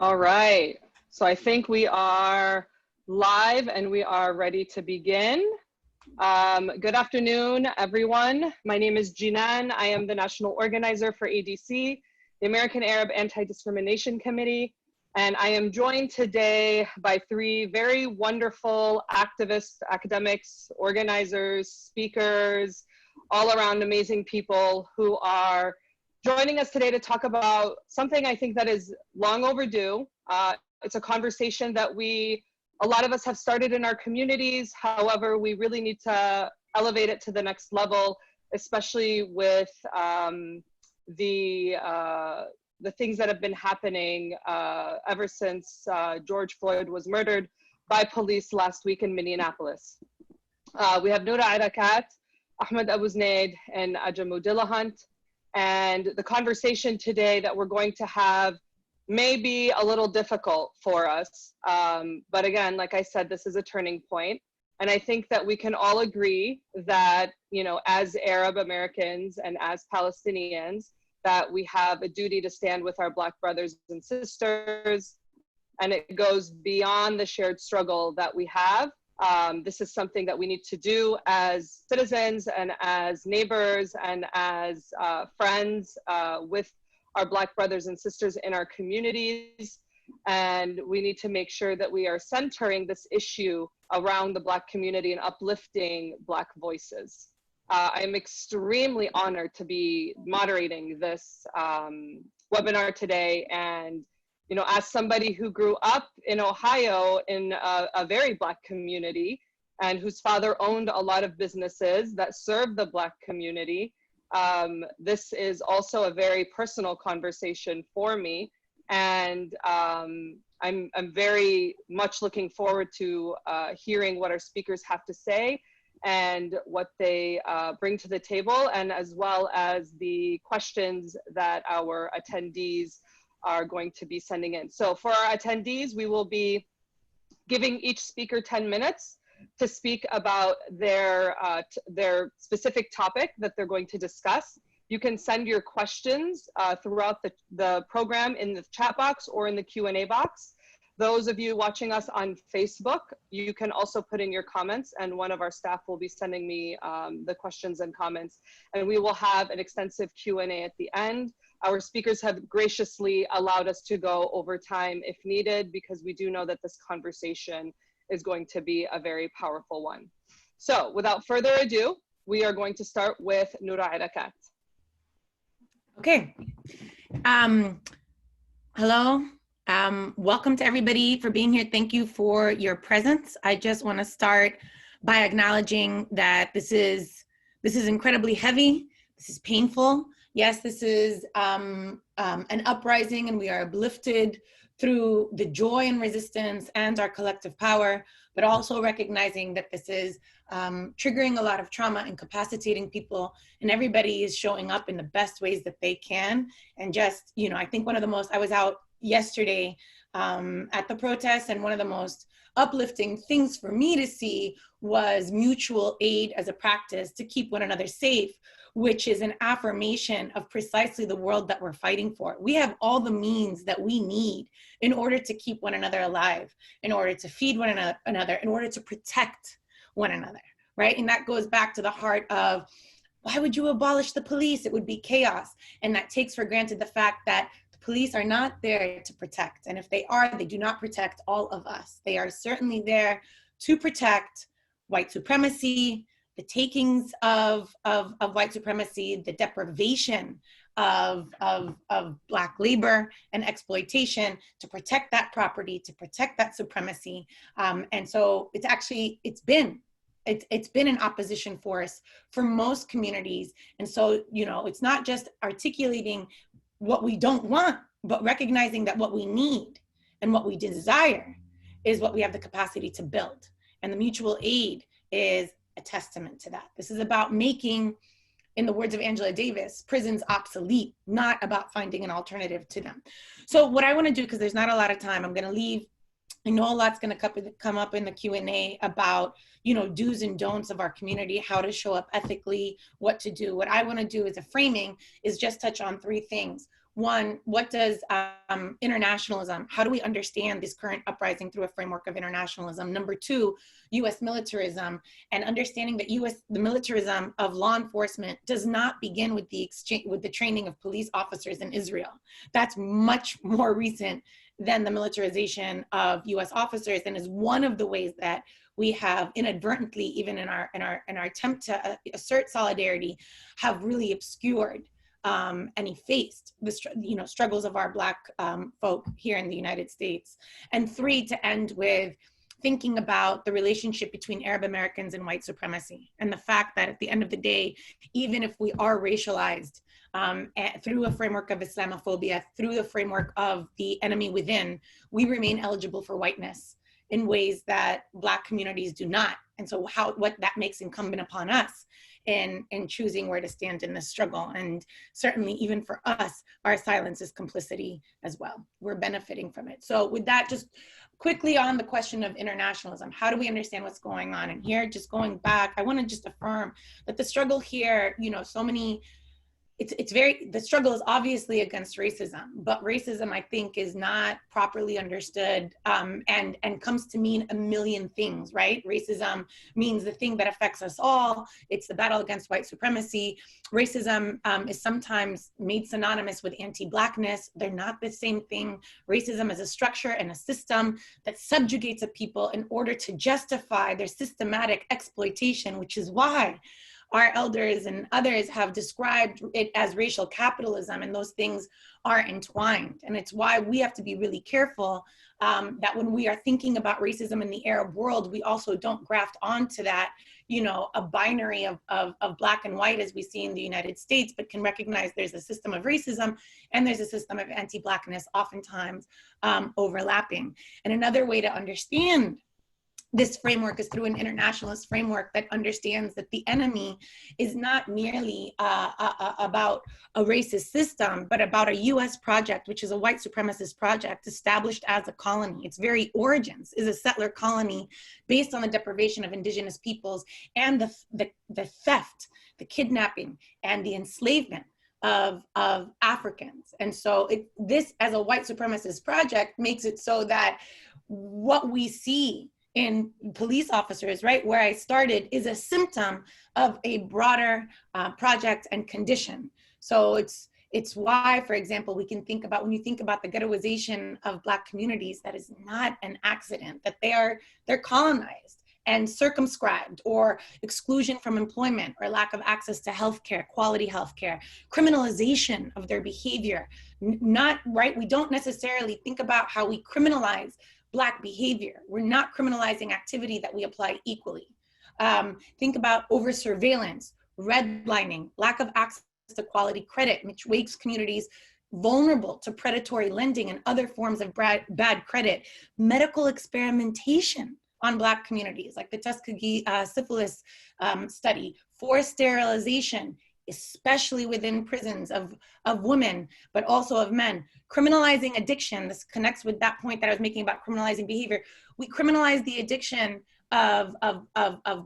All right. So I think we are live and we are ready to begin. Good afternoon, everyone. My name is Jinan. I am the national organizer for ADC, the American Arab Anti-Discrimination Committee. And I am joined today by three very wonderful activists, academics, organizers, speakers, all around amazing people who are joining us today to talk about something I think that is long overdue. It's a conversation that a lot of us have started in our communities. However, we really need to elevate it to the next level, especially with the things that have been happening ever since George Floyd was murdered by police last week in Minneapolis. We have Noura, Erakat, Ahmad, Abuznaid, and Ajamu, Dillahunt. And the conversation today that we're going to have may be a little difficult for us. But again, like I said, this is a turning point. And I think that we can all agree that, you know, as Arab Americans and as Palestinians, that we have a duty to stand with our Black brothers and sisters. And it goes beyond the shared struggle that we have. This is something that we need to do as citizens and as neighbors and as friends with our Black brothers and sisters in our communities. And we need to make sure that we are centering this issue around the Black community and uplifting Black voices. I'm extremely honored to be moderating this webinar today. And you know, as somebody who grew up in Ohio in a very Black community and whose father owned a lot of businesses that served the Black community, this is also a very personal conversation for me. And I'm very much looking forward to hearing what our speakers have to say and what they bring to the table, and as well as the questions that our attendees are going to be sending in. So for our attendees, we will be giving each speaker 10 minutes to speak about their specific topic that they're going to discuss. You can send your questions throughout the program in the chat box or in the Q&A box. Those of you watching us on Facebook, you can also put in your comments, and one of our staff will be sending me the questions and comments, and we will have an extensive Q&A at the end. Our speakers have graciously allowed us to go over time if needed, because we do know that this conversation is going to be a very powerful one. So without further ado, we are going to start with Noura Erakat. Okay. Hello. Welcome to everybody for being here. Thank you for your presence. I just want to start by acknowledging that this is incredibly heavy. This is painful. Yes, this is an uprising, and we are uplifted through the joy and resistance and our collective power, but also recognizing that this is triggering a lot of trauma, incapacitating people, and everybody is showing up in the best ways that they can. And just, you know, I think I was out yesterday at the protest, and one of the most uplifting things for me to see was mutual aid as a practice to keep one another safe, which is an affirmation of precisely the world that we're fighting for. We have all the means that we need in order to keep one another alive, in order to feed one another, in order to protect one another, right? And that goes back to the heart of, why would you abolish the police? It would be chaos. And that takes for granted the fact that the police are not there to protect. And if they are, they do not protect all of us. They are certainly there to protect white supremacy, the takings of white supremacy, the deprivation of Black labor and exploitation, to protect that property, to protect that supremacy. And so it's been an opposition force for most communities. And so, you know, it's not just articulating what we don't want, but recognizing that what we need and what we desire is what we have the capacity to build. And the mutual aid is a testament to that. This is about making, in the words of Angela Davis, prisons obsolete, not about finding an alternative to them. So what I want to do, because there's not a lot of time, I'm going to leave. I know a lot's going to come up in the Q&A about, you know, do's and don'ts of our community, how to show up ethically, what to do. What I want to do as a framing is just touch on three things. One, what does internationalism, how do we understand this current uprising through a framework of internationalism? Number two, US militarism, and understanding that the militarism of law enforcement does not begin with the training of police officers in Israel. That's much more recent than the militarization of US officers, and is one of the ways that we have inadvertently, even in our attempt to assert solidarity, have really obscured and effaced the struggles of our Black folk here in the United States. And three, to end with thinking about the relationship between Arab Americans and white supremacy, and the fact that at the end of the day, even if we are racialized through a framework of Islamophobia, through the framework of the enemy within, we remain eligible for whiteness in ways that Black communities do not. And so what that makes incumbent upon us in choosing where to stand in this struggle. And certainly even for us, our silence is complicity as well. We're benefiting from it. So with that, just quickly on the question of internationalism, how do we understand what's going on? And here, just going back, I want to just affirm that the struggle here, the struggle is obviously against racism, but racism, I think, is not properly understood and comes to mean a million things, right? Racism means the thing that affects us all. It's the battle against white supremacy. Racism is sometimes made synonymous with anti-Blackness. They're not the same thing. Racism is a structure and a system that subjugates a people in order to justify their systematic exploitation, which is why our elders and others have described it as racial capitalism, and those things are entwined. And it's why we have to be really careful that when we are thinking about racism in the Arab world, we also don't graft onto that, a binary of Black and white as we see in the United States, but can recognize there's a system of racism and there's a system of anti-Blackness, oftentimes overlapping. And another way to understand this framework is through an internationalist framework that understands that the enemy is not merely about a racist system, but about a US project, which is a white supremacist project established as a colony. Its very origins is a settler colony based on the deprivation of indigenous peoples and the theft, the kidnapping, and the enslavement of Africans. And so this, as a white supremacist project, makes it so that what we see in police officers, right, where I started, is a symptom of a broader project and condition. So it's why, for example, we can think about, when you think about the ghettoization of Black communities, that is not an accident, that they're colonized and circumscribed, or exclusion from employment, or lack of access to healthcare, quality healthcare, criminalization of their behavior. Not right, we don't necessarily think about how we criminalize Black behavior. We're not criminalizing activity that we apply equally. Think about over surveillance, redlining, lack of access to quality credit, which makes communities vulnerable to predatory lending and other forms of bad credit. Medical experimentation on Black communities, like the Tuskegee syphilis study, forced sterilization, especially within prisons of women, but also of men. Criminalizing addiction, this connects with that point that I was making about criminalizing behavior. We criminalize the addiction of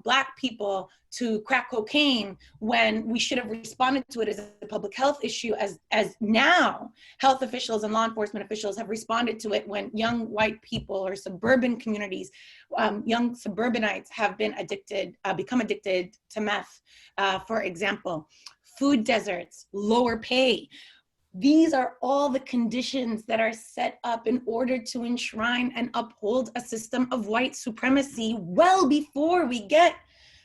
Black people to crack cocaine when we should have responded to it as a public health issue, as now health officials and law enforcement officials have responded to it when young white people or suburban communities, young suburbanites have been become addicted to meth, for example. Food deserts, lower pay. These are all the conditions that are set up in order to enshrine and uphold a system of white supremacy well before we get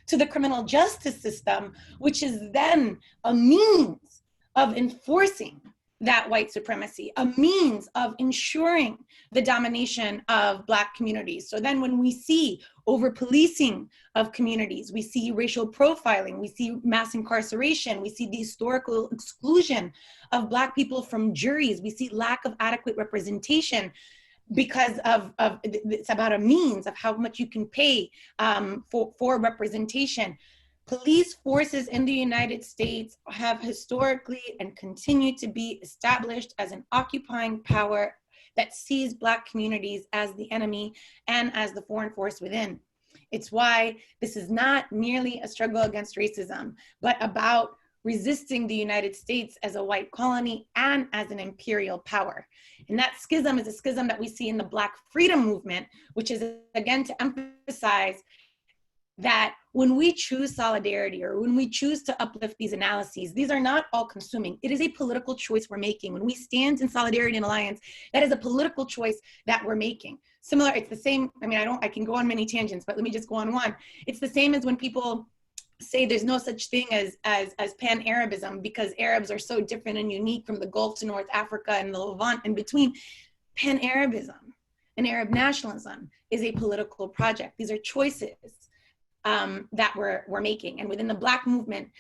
to the criminal justice system, which is then a means of enforcing that white supremacy, a means of ensuring the domination of Black communities. So then when we see over-policing of communities, we see racial profiling, we see mass incarceration, we see the historical exclusion of Black people from juries, we see lack of adequate representation because it's about a means of how much you can pay for representation. Police forces in the United States have historically and continue to be established as an occupying power that sees Black communities as the enemy and as the foreign force within. It's why this is not merely a struggle against racism, but about resisting the United States as a white colony and as an imperial power. And that schism is a schism that we see in the Black freedom movement, which is, again, to emphasize that when we choose solidarity or when we choose to uplift these analyses, these are not all consuming. It is a political choice we're making. When we stand in solidarity and alliance, that is a political choice that we're making. Similar, it's the same, I mean, I can go on many tangents, but let me just go on one. It's the same as when people say there's no such thing as pan-Arabism because Arabs are so different and unique from the Gulf to North Africa and the Levant in between. Pan-Arabism and Arab nationalism is a political project. These are choices that we're making. And within the Black movement,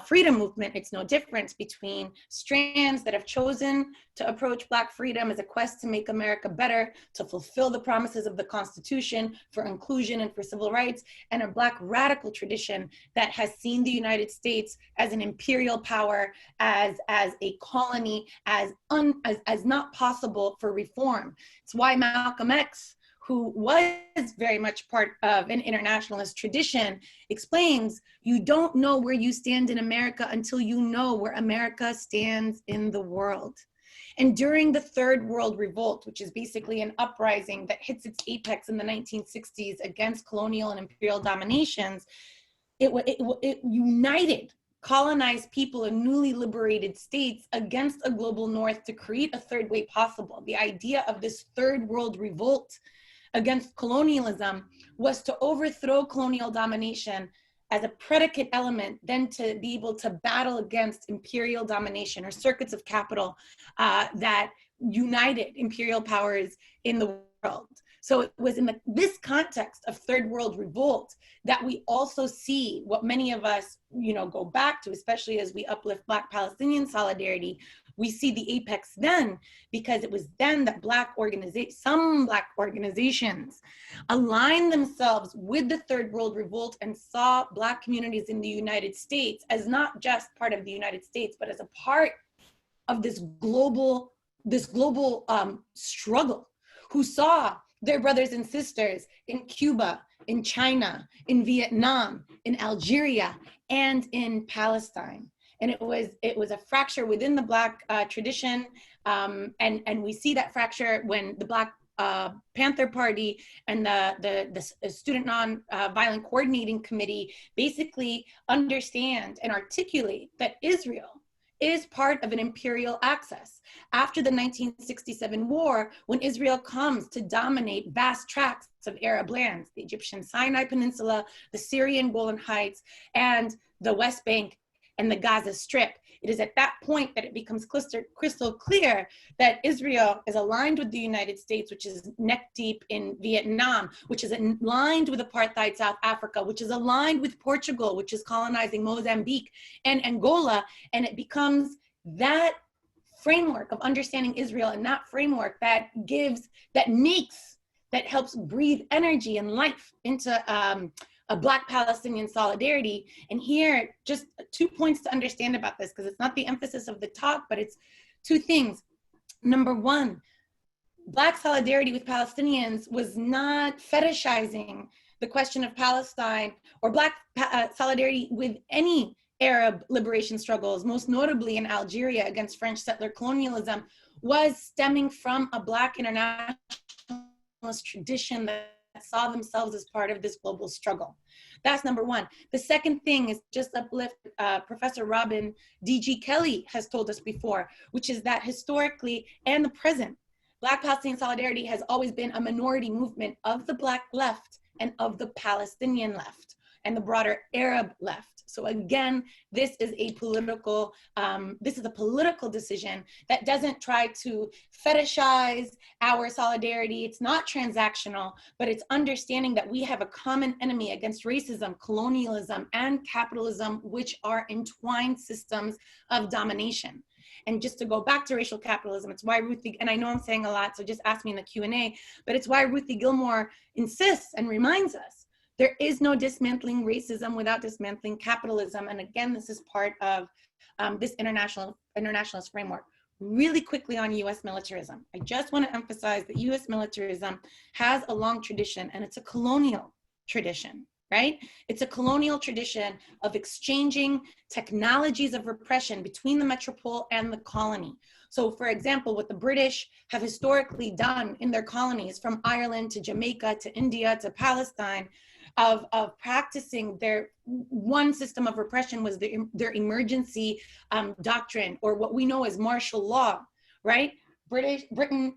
freedom movement, it's no difference between strands that have chosen to approach Black freedom as a quest to make America better, to fulfill the promises of the Constitution for inclusion and for civil rights, and a Black radical tradition that has seen the United States as an imperial power, as a colony, as not possible for reform. It's why Malcolm X, who was very much part of an internationalist tradition, explains you don't know where you stand in America until you know where America stands in the world. And during the Third World Revolt, which is basically an uprising that hits its apex in the 1960s against colonial and imperial dominations, it united colonized people in newly liberated states against a global north to create a third way possible. The idea of this Third World Revolt against colonialism was to overthrow colonial domination as a predicate element, then to be able to battle against imperial domination or circuits of capital that united imperial powers in the world. So it was in this context of Third World Revolt that we also see what many of us, go back to, especially as we uplift Black Palestinian solidarity. We see the apex then, because it was then that some Black organizations aligned themselves with the Third World Revolt and saw Black communities in the United States as not just part of the United States, but as a part of this global struggle, who saw their brothers and sisters in Cuba, in China, in Vietnam, in Algeria, and in Palestine. And it was a fracture within the Black tradition, and we see that fracture when the Black Panther Party and the Student Nonviolent Coordinating Committee basically understand and articulate that Israel is part of an imperial axis. After the 1967 war, when Israel comes to dominate vast tracts of Arab lands, the Egyptian Sinai Peninsula, the Syrian Golan Heights, and the West Bank and the Gaza Strip, it is at that point that it becomes crystal clear that Israel is aligned with the United States, which is neck deep in Vietnam, which is aligned with apartheid South Africa, which is aligned with Portugal, which is colonizing Mozambique and Angola. And it becomes that framework of understanding Israel and that framework that helps breathe energy and life into a Black Palestinian solidarity. And here, just 2 points to understand about this, because it's not the emphasis of the talk, but it's two things. Number one, Black solidarity with Palestinians was not fetishizing the question of Palestine or Black solidarity with any Arab liberation struggles, most notably in Algeria against French settler colonialism, was stemming from a Black internationalist tradition that saw themselves as part of this global struggle. That's number one. The second thing is just uplift Professor Robin D.G. Kelly has told us before, which is that historically and the present, Black Palestinian solidarity has always been a minority movement of the Black left and of the Palestinian left and the broader Arab left. So again, this is a political decision that doesn't try to fetishize our solidarity. It's not transactional, but it's understanding that we have a common enemy against racism, colonialism, and capitalism, which are entwined systems of domination. And just to go back to racial capitalism, it's why Ruthie, and I know I'm saying a lot, so just ask me in the Q&A, but it's why Ruthie Gilmore insists and reminds us there is no dismantling racism without dismantling capitalism. And again, this is part of this internationalist framework. Really quickly on US militarism. I just want to emphasize that US militarism has a long tradition, and it's a colonial tradition. right? It's a colonial tradition of exchanging technologies of repression between the metropole and the colony. So for example, what the British have historically done in their colonies, from Ireland to Jamaica to India to Palestine, of practicing their one system of repression was their emergency doctrine, or what we know as martial law, right? Britain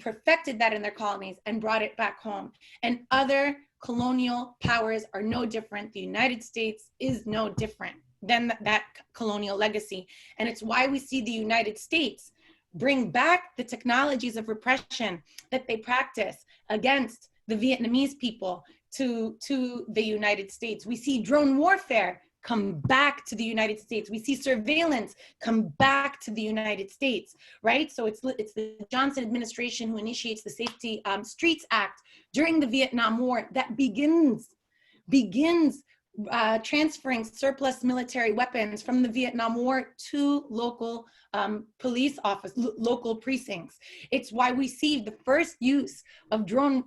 perfected that in their colonies and brought it back home. And other colonial powers are no different. The United States is no different than that colonial legacy. And it's why we see the United States bring back the technologies of repression that they practice against the Vietnamese people to the United States. We see drone warfare come back to the United States. We see surveillance come back to the United States, right? So it's the Johnson administration who initiates the Safety Streets Act during the Vietnam War that begins transferring surplus military weapons from the Vietnam War to local police office, local precincts. It's why we see the first use of drone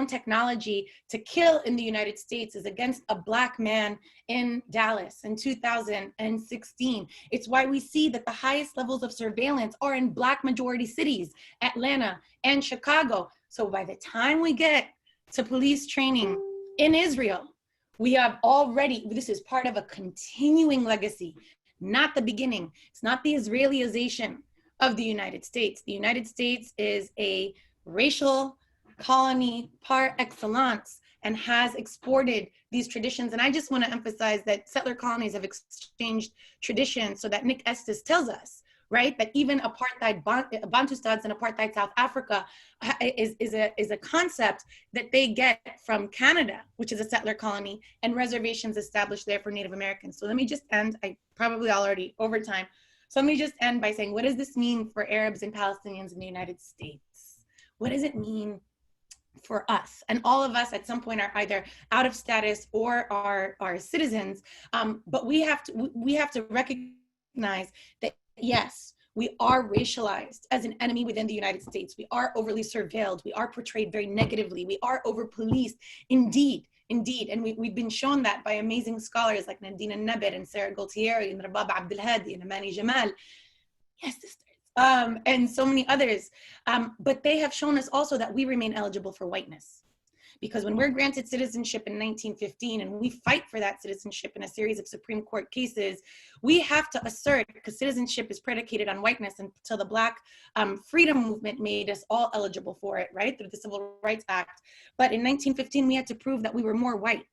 technology to kill in the United States is against a Black man in Dallas in 2016. It's why we see that the highest levels of surveillance are in Black majority cities, Atlanta and Chicago. So by the time we get to police training in Israel, we have already, this is part of a continuing legacy, not the beginning. It's not the Israelization of the United States. The United States is a racial colony par excellence and has exported these traditions. And I just want to emphasize that settler colonies have exchanged traditions so that Nick Estes tells us, right, that even apartheid, Bantustads in apartheid South Africa is a concept that they get from Canada, which is a settler colony, and reservations established there for Native Americans. So let me just end, I probably already over time. So let me just end by saying, what does this mean for Arabs and Palestinians in the United States? What does it mean for us? And all of us at some point are either out of status or are citizens, but we have to recognize that yes, we are racialized as an enemy within the United States. We are overly surveilled. We are portrayed very negatively. We are over-policed. Indeed. And we've been shown that by amazing scholars like Nadine Nabir and Sarah Gaultieri and Rabab Abdelhadi and Amani Jamal. Yes, sisters. And so many others. But they have shown us also that we remain eligible for whiteness. Because when we're granted citizenship in 1915 and we fight for that citizenship in a series of Supreme Court cases, we have to assert, because citizenship is predicated on whiteness until the Black freedom movement made us all eligible for it, right, through the Civil Rights Act. But in 1915, we had to prove that we were more white,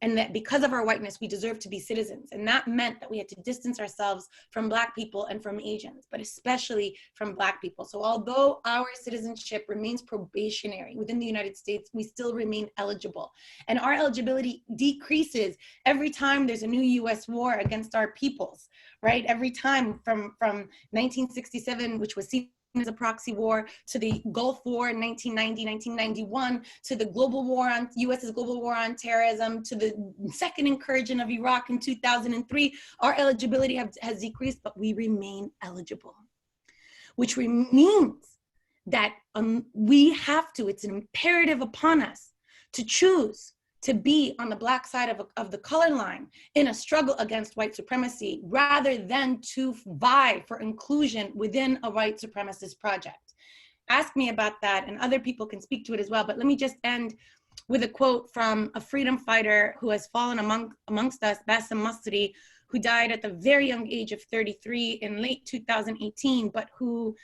and that because of our whiteness, we deserve to be citizens. And that meant that we had to distance ourselves from Black people and from Asians, but especially from Black people. So although our citizenship remains probationary within the United States, we still remain eligible. And our eligibility decreases every time there's a new US war against our peoples, right? Every time from 1967, which was seen as a proxy war, to the Gulf War in 1990, 1991, to the global war on, US's global war on terrorism, to the second incursion of Iraq in 2003, our eligibility has decreased, but we remain eligible, which means that we have to, it's an imperative upon us to choose to be on the Black side of the color line in a struggle against white supremacy, rather than to vie for inclusion within a white supremacist project. Ask me about that, and other people can speak to it as well, but let me just end with a quote from a freedom fighter who has fallen amongst us, Bassem Masri, who died at the very young age of 33 in late 2018, but who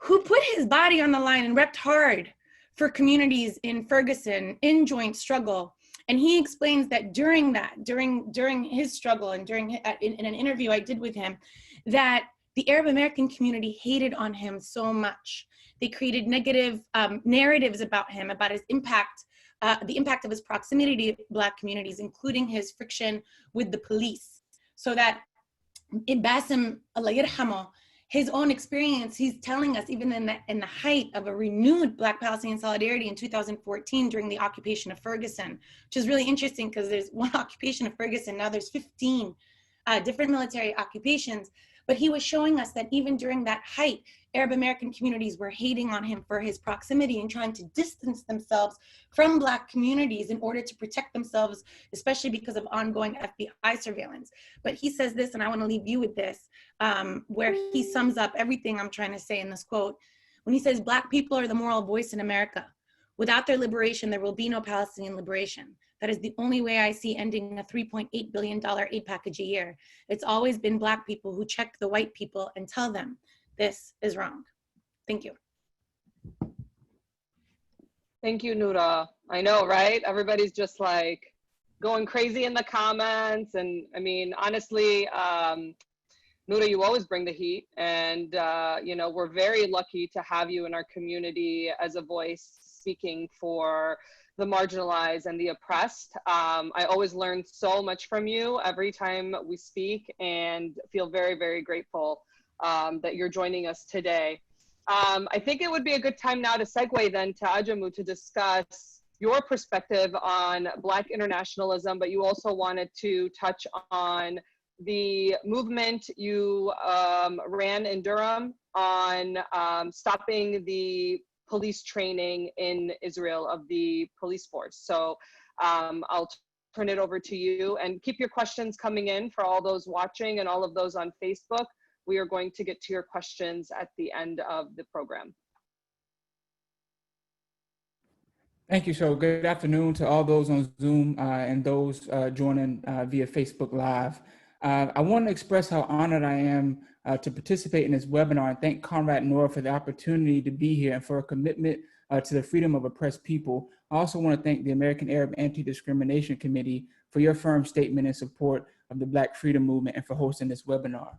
put his body on the line and repped hard for communities in Ferguson in joint struggle. And he explains that during his struggle and in an interview I did with him, that the Arab American community hated on him so much. They created negative narratives about him, about his impact, the impact of his proximity to Black communities, including his friction with the police. So that in Bassem, Allah yarhamu, his own experience, he's telling us, even in the height of a renewed Black Palestinian solidarity in 2014 during the occupation of Ferguson, which is really interesting because there's one occupation of Ferguson, now there's 15 different military occupations. But he was showing us that even during that height, Arab American communities were hating on him for his proximity and trying to distance themselves from Black communities in order to protect themselves, especially because of ongoing FBI surveillance. But he says this, and I want to leave you with this, where he sums up everything I'm trying to say in this quote, when he says, Black people are the moral voice in America. Without their liberation, there will be no Palestinian liberation. That is the only way I see ending a $3.8 billion aid package a year. It's always been Black people who check the white people and tell them this is wrong. Thank you. Thank you, Noura. I know, right? Everybody's just like going crazy in the comments. And I mean, honestly, Noura, you always bring the heat. And, you know, we're very lucky to have you in our community as a voice speaking for the marginalized and the oppressed. I always learn so much from you every time we speak and feel very, very grateful that you're joining us today. I think it would be a good time now to segue then to Ajamu to discuss your perspective on Black internationalism, but you also wanted to touch on the movement you ran in Durham on stopping the police training in Israel of the police force. So I'll turn it over to you, and keep your questions coming in for all those watching and all of those on Facebook. We are going to get to your questions at the end of the program. Thank you. So good afternoon to all those on Zoom and those joining via Facebook Live. I want to express how honored I am to participate in this webinar and thank Comrade Noura for the opportunity to be here and for a commitment to the freedom of oppressed people. I also want to thank the American Arab Anti-Discrimination Committee for your firm statement in support of the Black Freedom Movement and for hosting this webinar.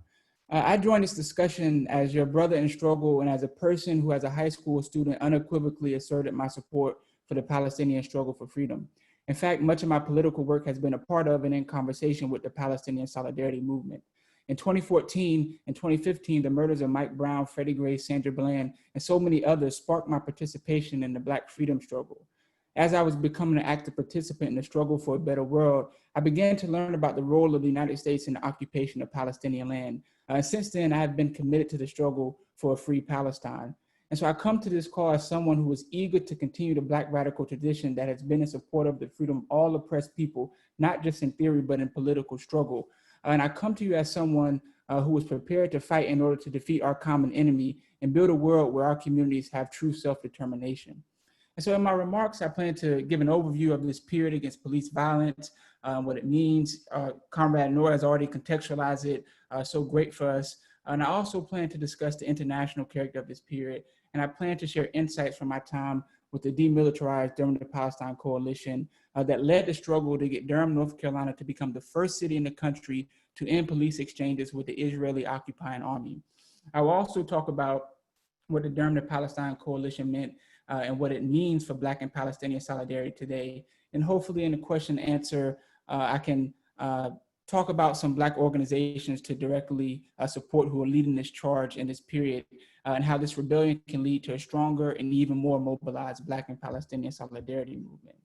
I joined this discussion as your brother in struggle and as a person who, as a high school student, unequivocally asserted my support for the Palestinian struggle for freedom. In fact, much of my political work has been a part of and in conversation with the Palestinian Solidarity Movement. In 2014 and 2015, the murders of Mike Brown, Freddie Gray, Sandra Bland, and so many others sparked my participation in the Black freedom struggle. As I was becoming an active participant in the struggle for a better world, I began to learn about the role of the United States in the occupation of Palestinian land. Since then, I have been committed to the struggle for a free Palestine. And so I come to this call as someone who is eager to continue the Black radical tradition that has been in support of the freedom of all oppressed people, not just in theory, but in political struggle. And I come to you as someone who is prepared to fight in order to defeat our common enemy and build a world where our communities have true self-determination. And so in my remarks, I plan to give an overview of this period against police violence, what it means. Comrade Noura has already contextualized it so great for us. And I also plan to discuss the international character of this period. And I plan to share insights from my time with the demilitarized Durham to Palestine Coalition that led the struggle to get Durham, North Carolina to become the first city in the country to end police exchanges with the Israeli occupying army. I will also talk about what the Durham to Palestine Coalition meant and what it means for Black and Palestinian solidarity today. And hopefully in the question and answer, I can talk about some Black organizations to directly support who are leading this charge in this period and how this rebellion can lead to a stronger and even more mobilized Black and Palestinian solidarity movement.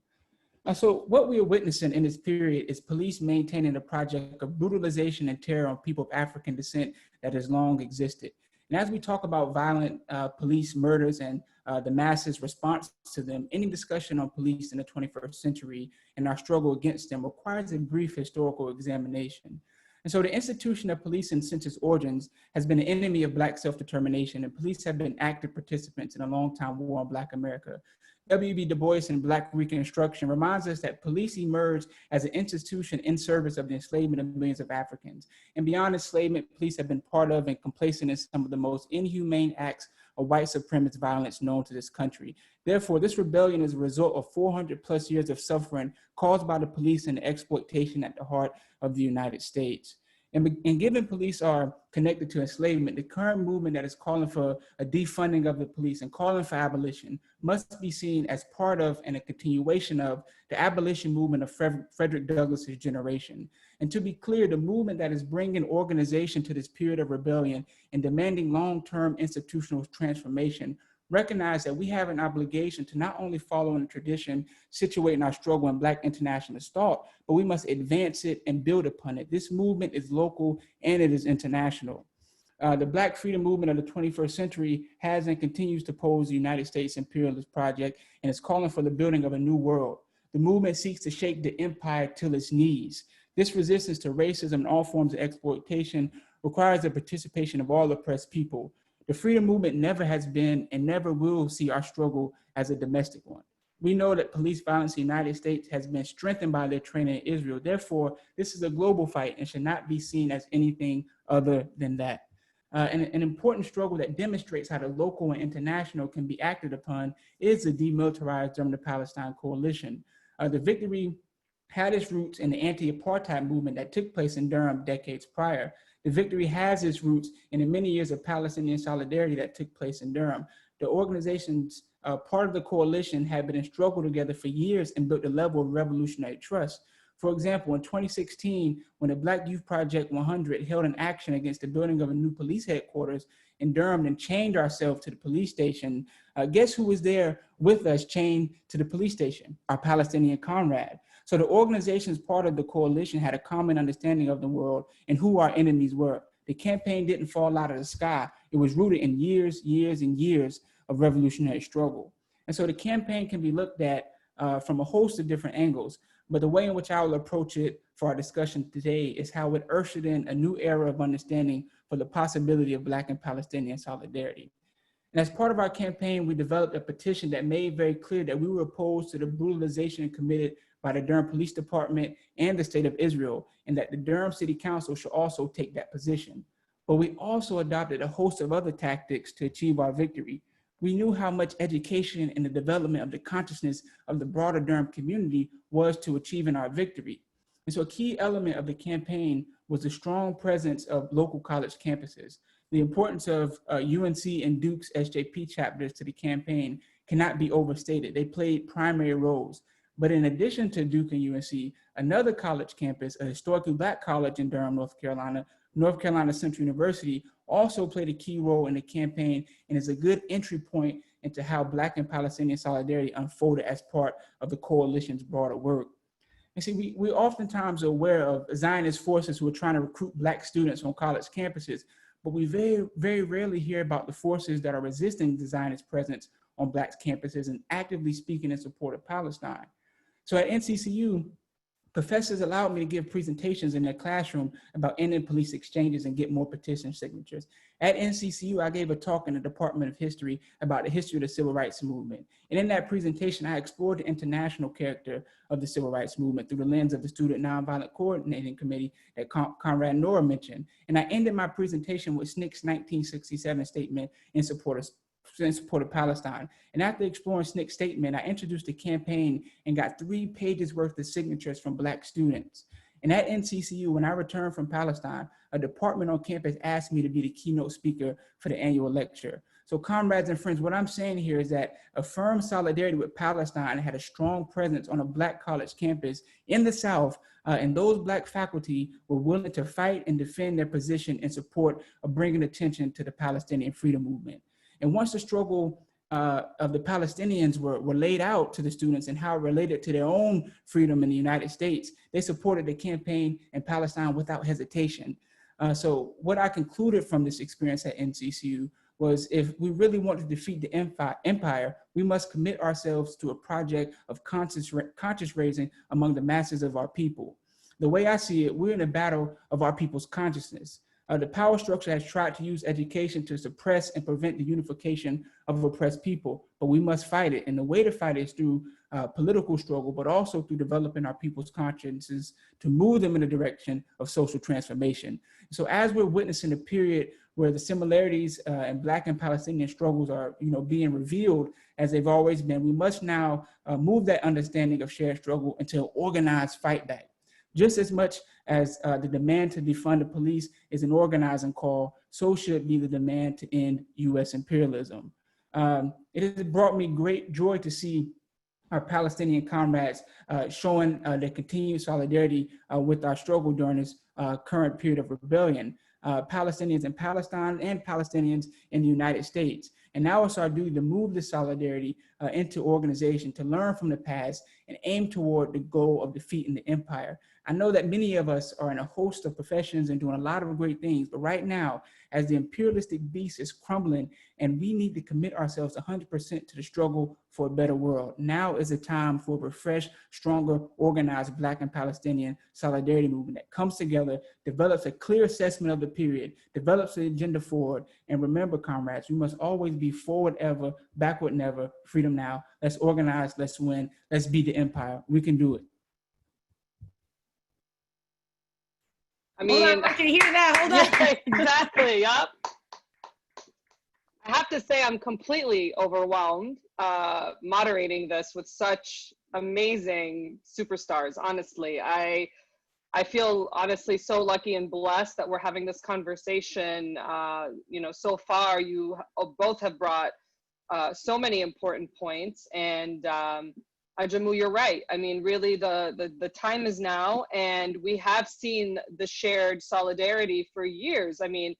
So what we are witnessing in this period is police maintaining a project of brutalization and terror on people of African descent that has long existed. And as we talk about violent police murders and the masses' response to them, any discussion on police in the 21st century and our struggle against them requires a brief historical examination. And so the institution of policing since its origins has been an enemy of Black self-determination, and police have been active participants in a long-time war on Black America. W.B. Du Bois in Black Reconstruction reminds us that police emerged as an institution in service of the enslavement of millions of Africans. And beyond enslavement, police have been part of and complacent in some of the most inhumane acts of white supremacist violence known to this country. Therefore, this rebellion is a result of 400 plus years of suffering caused by the police and the exploitation at the heart of the United States. And given police are connected to enslavement, the current movement that is calling for a defunding of the police and calling for abolition must be seen as part of and a continuation of the abolition movement of Frederick Douglass's generation. And to be clear, the movement that is bringing organization to this period of rebellion and demanding long-term institutional transformation recognize that we have an obligation to not only follow in the tradition situating our struggle in Black internationalist thought, but we must advance it and build upon it. This movement is local and it is international. The Black freedom movement of the 21st century has and continues to pose the United States imperialist project and is calling for the building of a new world. The movement seeks to shake the empire till its knees. This resistance to racism and all forms of exploitation requires the participation of all oppressed people. The freedom movement never has been and never will see our struggle as a domestic one. We know that police violence in the United States has been strengthened by their training in Israel. Therefore, this is a global fight and should not be seen as anything other than that. An important struggle that demonstrates how the local and international can be acted upon is the demilitarized German-Palestine coalition. The victory had its roots in the anti-apartheid movement that took place in Durham decades prior. The victory has its roots in the many years of Palestinian solidarity that took place in Durham. The organizations part of the coalition had been in struggle together for years and built a level of revolutionary trust. For example, in 2016, when the Black Youth Project 100 held an action against the building of a new police headquarters in Durham and chained ourselves to the police station, guess who was there with us chained to the police station? Our Palestinian comrade. So the organizations part of the coalition had a common understanding of the world and who our enemies were. The campaign didn't fall out of the sky. It was rooted in years and years of revolutionary struggle. And so the campaign can be looked at from a host of different angles, but the way in which I will approach it for our discussion today is how it ushered in a new era of understanding for the possibility of Black and Palestinian solidarity. And as part of our campaign, we developed a petition that made very clear that we were opposed to the brutalization committed by the Durham Police Department and the State of Israel, and that the Durham City Council should also take that position. But we also adopted a host of other tactics to achieve our victory. We knew how much education and the development of the consciousness of the broader Durham community was to achieving our victory. And so a key element of the campaign was the strong presence of local college campuses. The importance of UNC and Duke's SJP chapters to the campaign cannot be overstated. They played primary roles. But in addition to Duke and UNC, another college campus, a historically Black college in Durham, North Carolina Central University, also played a key role in the campaign and is a good entry point into how Black and Palestinian solidarity unfolded as part of the coalition's broader work. And see, we oftentimes are aware of Zionist forces who are trying to recruit Black students on college campuses, but we very rarely hear about the forces that are resisting the Zionist presence on Black campuses and actively speaking in support of Palestine. So at NCCU, professors allowed me to give presentations in their classroom about ending police exchanges and get more petition signatures. At NCCU, I gave a talk in the Department of History about the history of the Civil Rights Movement. And in that presentation, I explored the international character of the Civil Rights Movement through the lens of the Student Nonviolent Coordinating Committee that Comrade Noura mentioned. And I ended my presentation with SNCC's 1967 statement in support of Palestine. And after exploring SNCC's statement, I introduced a campaign and got 3 pages worth of signatures from Black students. And at NCCU, when I returned from Palestine, a department on campus asked me to be the keynote speaker for the annual lecture. So comrades and friends, what I'm saying here is that a firm solidarity with Palestine had a strong presence on a Black college campus in the South, and those Black faculty were willing to fight and defend their position in support of bringing attention to the Palestinian freedom movement. And once the struggle of the Palestinians were laid out to the students and how it related to their own freedom in the United States, they supported the campaign in Palestine without hesitation. So what I concluded from this experience at NCCU was, if we really want to defeat the empire, we must commit ourselves to a project of conscious raising among the masses of our people. The way I see it, we're in a battle of our people's consciousness. The power structure has tried to use education to suppress and prevent the unification of oppressed people, but we must fight it. And the way to fight it is through political struggle, but also through developing our people's consciences to move them in the direction of social transformation. So as we're witnessing a period where the similarities in Black and Palestinian struggles are being revealed as they've always been, we must now move that understanding of shared struggle into an organized fight back. Just as much as the demand to defund the police is an organizing call, so should be the demand to end US imperialism. It has brought me great joy to see our Palestinian comrades showing their continued solidarity with our struggle during this current period of rebellion. Palestinians in Palestine and Palestinians in the United States. And now it's our duty to move this solidarity into organization, to learn from the past and aim toward the goal of defeating the empire. I know that many of us are in a host of professions and doing a lot of great things, but right now, as the imperialistic beast is crumbling and we need to commit ourselves 100% to the struggle for a better world, now is a time for a refreshed, stronger, organized Black and Palestinian solidarity movement that comes together, develops a clear assessment of the period, develops an agenda forward, and remember, comrades, we must always be forward ever, backward never, freedom now. Let's organize, let's win, let's be the empire. We can do it. I mean, I can hear that. Hold on. yeah, exactly. Yep. I have to say, I'm completely overwhelmed moderating this with such amazing superstars. Honestly, I feel honestly so lucky and blessed that we're having this conversation. You know, so far you both have brought so many important points, and Ajamu, you're right. I mean, really, the time is now, and we have seen the shared solidarity for years. I mean,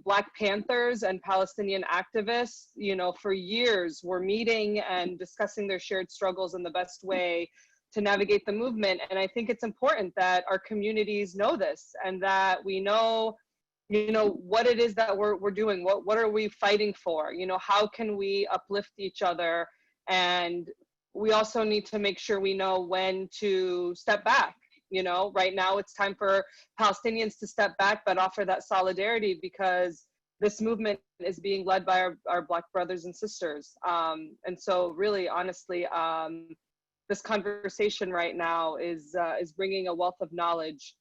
Black Panthers and Palestinian activists, you know, for years were meeting and discussing their shared struggles in the best way to navigate the movement. And I think it's important that our communities know this, and that we know, you know, what it is that we're doing. What are we fighting for? You know, how can we uplift each other? And we also need to make sure we know when to step back. You know, right now it's time for Palestinians to step back, but offer that solidarity, because this movement is being led by our Black brothers and sisters. And so really, honestly, this conversation right now is bringing a wealth of knowledge,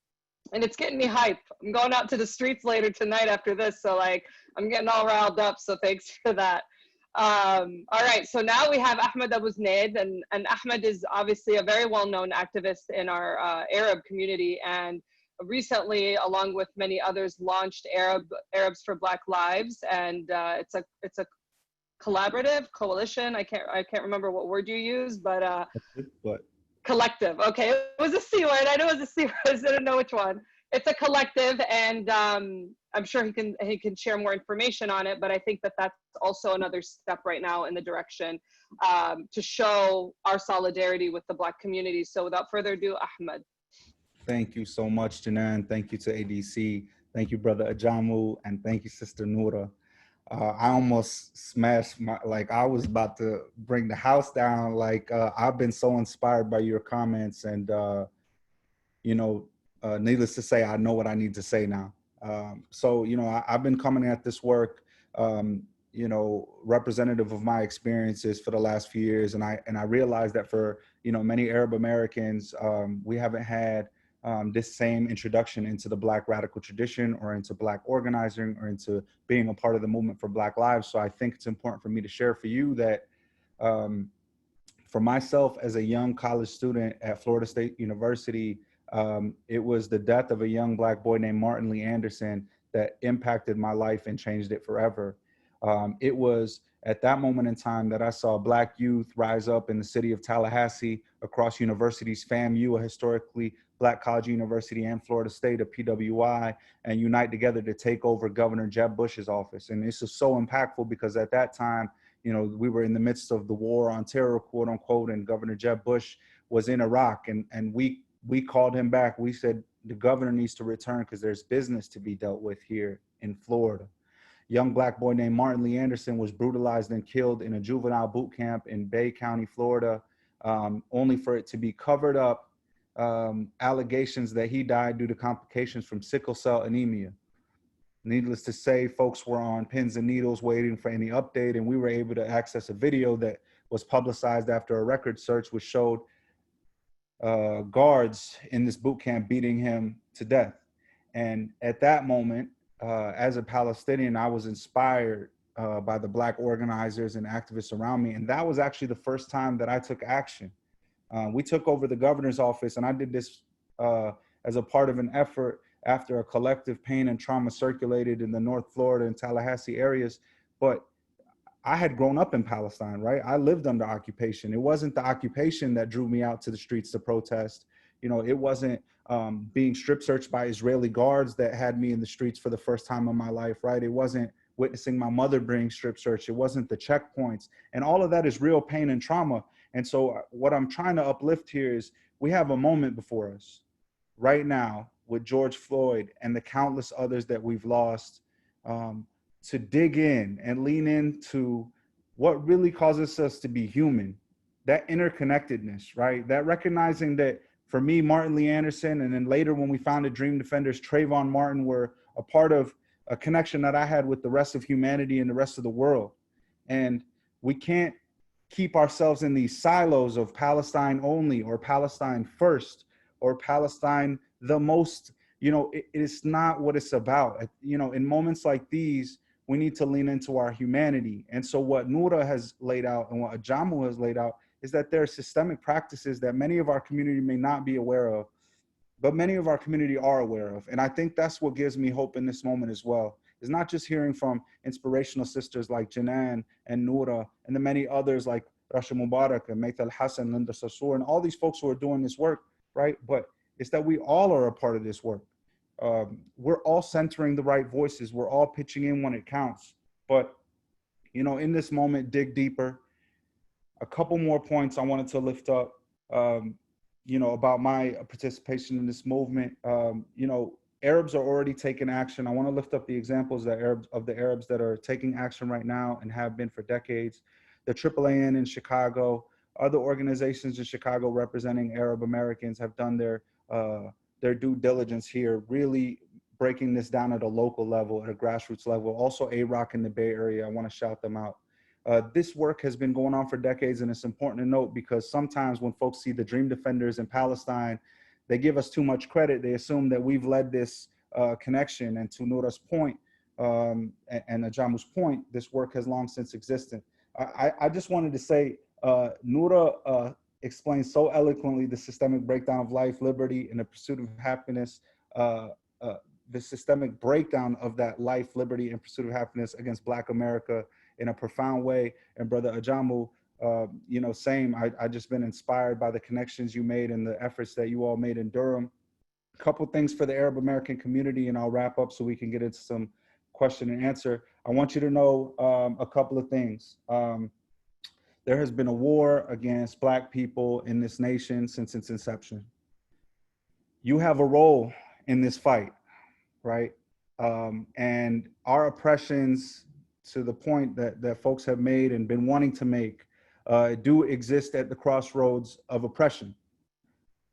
and it's getting me hype. I'm going out to the streets later tonight after this, so like I'm getting all riled up, so thanks for that. All right, so now we have Ahmad Abuznaid, and Ahmad is obviously a very well-known activist in our Arab community, and recently, along with many others, launched Arabs for Black Lives, and it's a collaborative coalition. I can't remember what word you used, but collective. Okay, it was a C word. I know it was a C word. I didn't know which one. It's a collective, and I'm sure he can share more information on it. But I think that that's also another step right now in the direction to show our solidarity with the Black community. So without further ado, Ahmad. Thank you so much, Janan. Thank you to ADC. Thank you, brother Ajamu, and thank you, sister Noura. I almost smashed I was about to bring the house down. I've been so inspired by your comments, and you know, needless to say, I know what I need to say now. So, you know, I've been coming at this work, you know, representative of my experiences for the last few years. And I realized that for, you know, many Arab Americans, we haven't had this same introduction into the Black radical tradition, or into Black organizing, or into being a part of the movement for Black lives. So I think it's important for me to share for you that for myself as a young college student at Florida State University, it was the death of a young Black boy named Martin Lee Anderson that impacted my life and changed it forever. It was at that moment in time that I saw Black youth rise up in the city of Tallahassee, across universities, FAMU, a historically Black college university, and Florida State, a PWI, and unite together to take over Governor Jeb Bush's office. And this is so impactful because at that time, you know, we were in the midst of the war on terror, quote unquote, and Governor Jeb Bush was in Iraq, and we called him back. We said, the governor needs to return because there's business to be dealt with here in Florida. Young Black boy named Martin Lee Anderson was brutalized and killed in a juvenile boot camp in Bay County, Florida, only for it to be covered up, allegations that he died due to complications from sickle cell anemia. Needless to say, folks were on pins and needles waiting for any update, and we were able to access a video that was publicized after a record search, which showed guards in this boot camp beating him to death. And at that moment, as a Palestinian, I was inspired by the Black organizers and activists around me. And that was actually the first time that I took action. We took over the governor's office, and I did this as a part of an effort after a collective pain and trauma circulated in the North Florida and Tallahassee areas. But I had grown up in Palestine, right? I lived under occupation. It wasn't the occupation that drew me out to the streets to protest. You know, it wasn't being strip searched by Israeli guards that had me in the streets for the first time in my life, right? It wasn't witnessing my mother being strip searched. It wasn't the checkpoints. And all of that is real pain and trauma. And so what I'm trying to uplift here is we have a moment before us. right now with George Floyd and the countless others that we've lost, to dig in and lean into what really causes us to be human, that interconnectedness, right? That recognizing that for me, Martin Lee Anderson, and then later when we founded Dream Defenders, Trayvon Martin were a part of a connection that I had with the rest of humanity and the rest of the world. And we can't keep ourselves in these silos of Palestine only or Palestine first or Palestine the most. It's not what it's about. In moments like these, we need to lean into our humanity. And so what Noura has laid out and what Ajamu has laid out is that there are systemic practices that many of our community may not be aware of, but many of our community are aware of. And I think that's what gives me hope in this moment as well. It's not just hearing from inspirational sisters like Janan and Noura and the many others like Rasha Mubarak and Maythal Hassan, Linda Sassour, and all these folks who are doing this work, right? But it's that we all are a part of this work. We're all centering the right voices. We're all pitching in when it counts. But, in this moment, dig deeper. A couple more points I wanted to lift up, about my participation in this movement. Arabs are already taking action. I want to lift up the examples of the Arabs that are taking action right now and have been for decades. The AAAN in Chicago, other organizations in Chicago representing Arab Americans have done their due diligence here, really breaking this down at a local level, at a grassroots level. Also Erakat in the Bay Area, I want to shout them out. This work has been going on for decades, and it's important to note because sometimes when folks see the Dream Defenders in Palestine, they give us too much credit. They assume that we've led this connection. And to Noura's point and Ajamu's point, this work has long since existed. I just wanted to say, Noura explained so eloquently the systemic breakdown of life, liberty, and the pursuit of happiness, the systemic breakdown of that life, liberty, and pursuit of happiness against Black America in a profound way. And Brother Ajamu, same, I just been inspired by the connections you made and the efforts that you all made in Durham. A couple things for the Arab American community, and I'll wrap up so we can get into some question and answer. I want you to know a couple of things. There has been a war against Black people in this nation since its inception. You have a role in this fight, right? And our oppressions, to the point that folks have made and been wanting to make, do exist at the crossroads of oppression.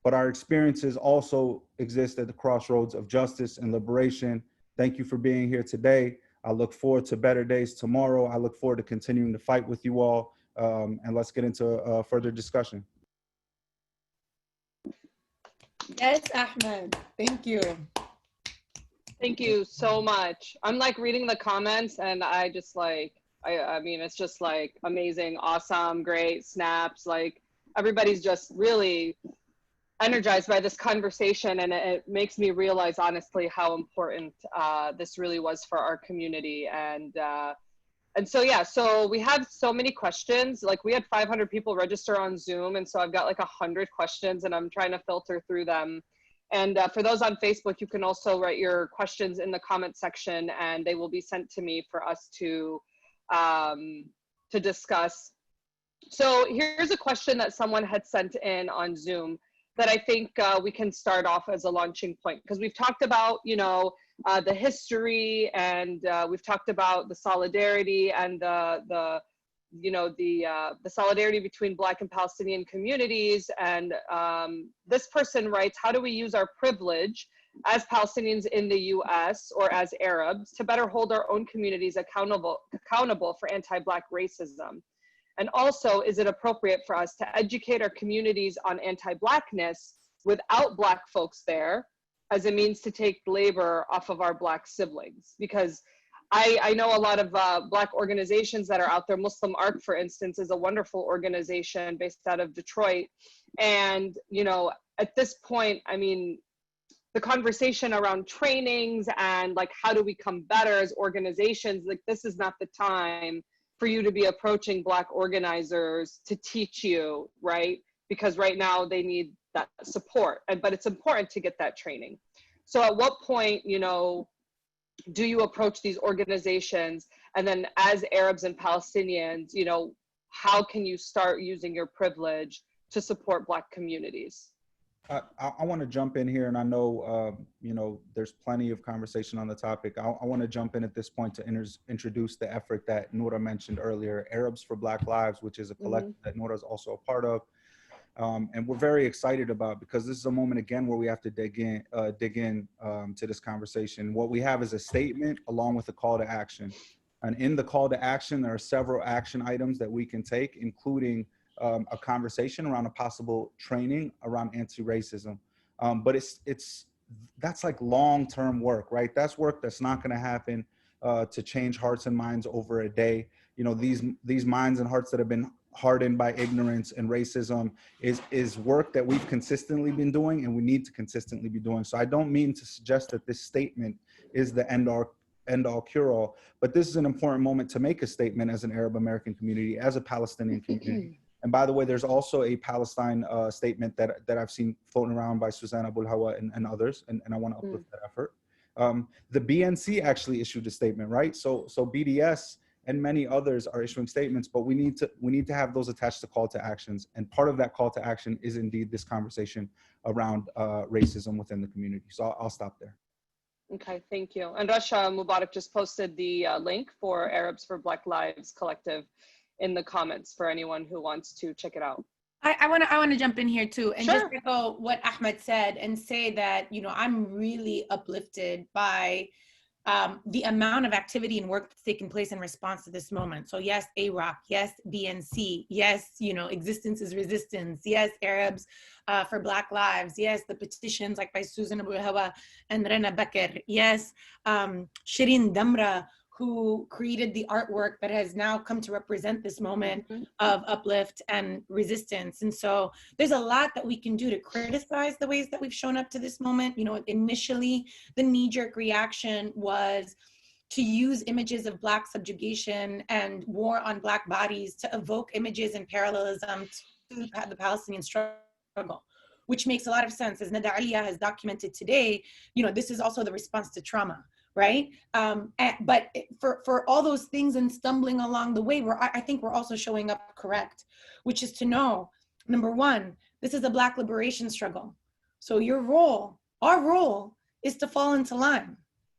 But our experiences also exist at the crossroads of justice and liberation. Thank you for being here today. I look forward to better days tomorrow. I look forward to continuing to fight with you all. And let's get into further discussion. Yes, Ahmed, thank you. Thank you so much. I'm like reading the comments and I just like, I mean, it's just like amazing, awesome, great, snaps. Like everybody's just really energized by this conversation, and it makes me realize honestly how important this really was for our community. And so, yeah, so we have so many questions. Like we had 500 people register on Zoom. And so I've got like 100 questions and I'm trying to filter through them. And for those on Facebook, you can also write your questions in the comment section and they will be sent to me for us to discuss. So here's a question that someone had sent in on Zoom that I think we can start off as a launching point, because we've talked about, the history, and we've talked about the solidarity and the solidarity between Black and Palestinian communities. And this person writes, how do we use our privilege as Palestinians in the US or as Arabs to better hold our own communities accountable for anti-Black racism? And also, is it appropriate for us to educate our communities on anti-Blackness without Black folks there as a means to take labor off of our Black siblings? Because I know a lot of Black organizations that are out there. Muslim Arc, for instance, is a wonderful organization based out of Detroit. And, at this point, I mean, the conversation around trainings and like, how do we become better as organizations? Like, this is not the time for you to be approaching Black organizers to teach you, right? Because right now they need that support, but it's important to get that training. So at what point, do you approach these organizations? And then as Arabs and Palestinians, how can you start using your privilege to support Black communities? I want to jump in here, and I know, you know, there's plenty of conversation on the topic. I want to jump in at this point to introduce the effort that Noura mentioned earlier, Arabs for Black Lives, which is a collective that Noura is also a part of. And we're very excited about, because this is a moment again where we have to dig in to this conversation. What we have is a statement along with a call to action. And in the call to action, there are several action items that we can take, including a conversation around a possible training around anti-racism. But that's like long-term work, right? That's work that's not going to happen to change hearts and minds over a day. You know, these minds and hearts that have been hardened by ignorance and racism is work that we've consistently been doing, and we need to consistently be doing. So I don't mean to suggest that this statement is the end all cure all, but this is an important moment to make a statement as an Arab American community, as a Palestinian community. And by the way, there's also a Palestine statement that I've seen floating around by Susanna Bulhawa and others, and I want to uplift that effort. The BNC actually issued a statement, right? So BDS and many others are issuing statements, but we need to have those attached to call to actions. And part of that call to action is indeed this conversation around racism within the community. So I'll stop there. Okay, thank you. And Rasha Mubarak just posted the link for Arabs for Black Lives Collective in the comments for anyone who wants to check it out. I want to jump in here too, and Sure. just echo what Ahmad said and say that, you know, I'm really uplifted by the amount of activity and work that's taking place in response to this moment. So yes, AROC, yes, BNC, yes, you know, existence is resistance, yes, Arabs for Black Lives, yes, the petitions like by Susan Abu Hawa and Rana Bakr, yes, Shireen Damra, who created the artwork that has now come to represent this moment of uplift and resistance. And so there's a lot that we can do to criticize the ways that we've shown up to this moment. You know, initially the knee-jerk reaction was to use images of Black subjugation and war on Black bodies to evoke images and parallelism to the Palestinian struggle, which makes a lot of sense. As Nada Alia has documented today, you know, this is also the response to trauma. Right? But for all those things and stumbling along the way, I think we're also showing up correct, which is to know, number one, this is a Black liberation struggle. So your role, our role, is to fall into line,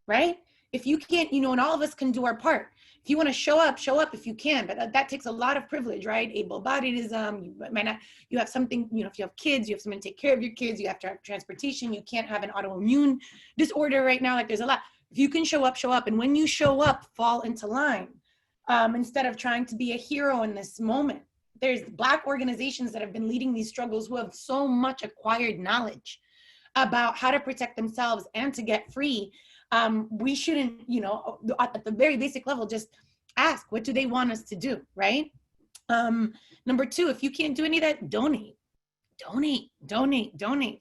right? If you can't, you know, and all of us can do our part. If you want to show up if you can, but that takes a lot of privilege, right? Able-bodiedism, you might not, you have something, you know, if you have kids, you have someone to take care of your kids, you have to have transportation, you can't have an autoimmune disorder right now, like there's a lot. If you can show up, and when you show up, fall into line, instead of trying to be a hero in this moment. There's Black organizations that have been leading these struggles who have so much acquired knowledge about how to protect themselves and to get free. We shouldn't, you know, at the very basic level, just ask, what do they want us to do, right? Number two, if you can't do any of that, donate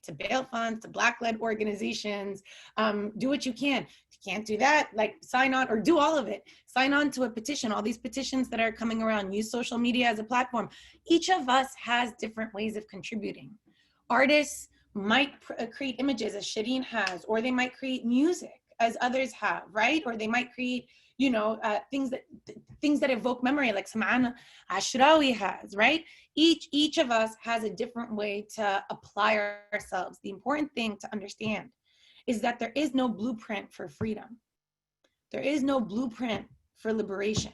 to bail funds, to Black-led organizations. Do what you can. If you can't do that, like sign on, or do all of it. Sign on to a petition, all these petitions that are coming around. Use social media as a platform. Each of us has different ways of contributing. Artists might create images as Shireen has, or they might create music as others have, right? Or they might create, you know, things that evoke memory, like Sam'ana Ashrawi has, right? Each of us has a different way to apply ourselves. The important thing to understand is that there is no blueprint for freedom. There is no blueprint for liberation.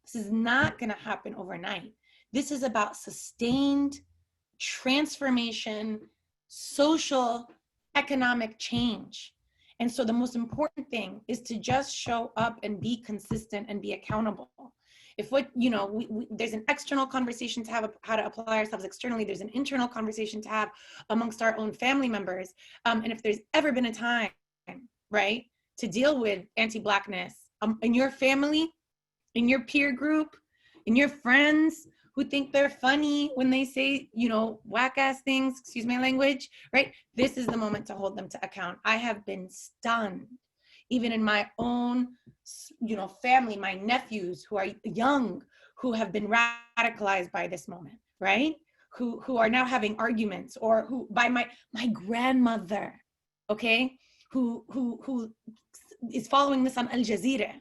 This is not going to happen overnight. This is about sustained transformation, social, economic change. And so the most important thing is to just show up and be consistent and be accountable. If what, you know, there's an external conversation to have how to apply ourselves externally, there's an internal conversation to have amongst our own family members. And if there's ever been a time, right, to deal with anti-Blackness in your family, in your peer group, in your friends who think they're funny when they say, you know, whack-ass things, excuse my language, right? This is the moment to hold them to account. I have been stunned, even in my own, you know, family, my nephews who are young, who have been radicalized by this moment, right? Who are now having arguments, or who, by my grandmother, okay? Who is following this on Al Jazeera,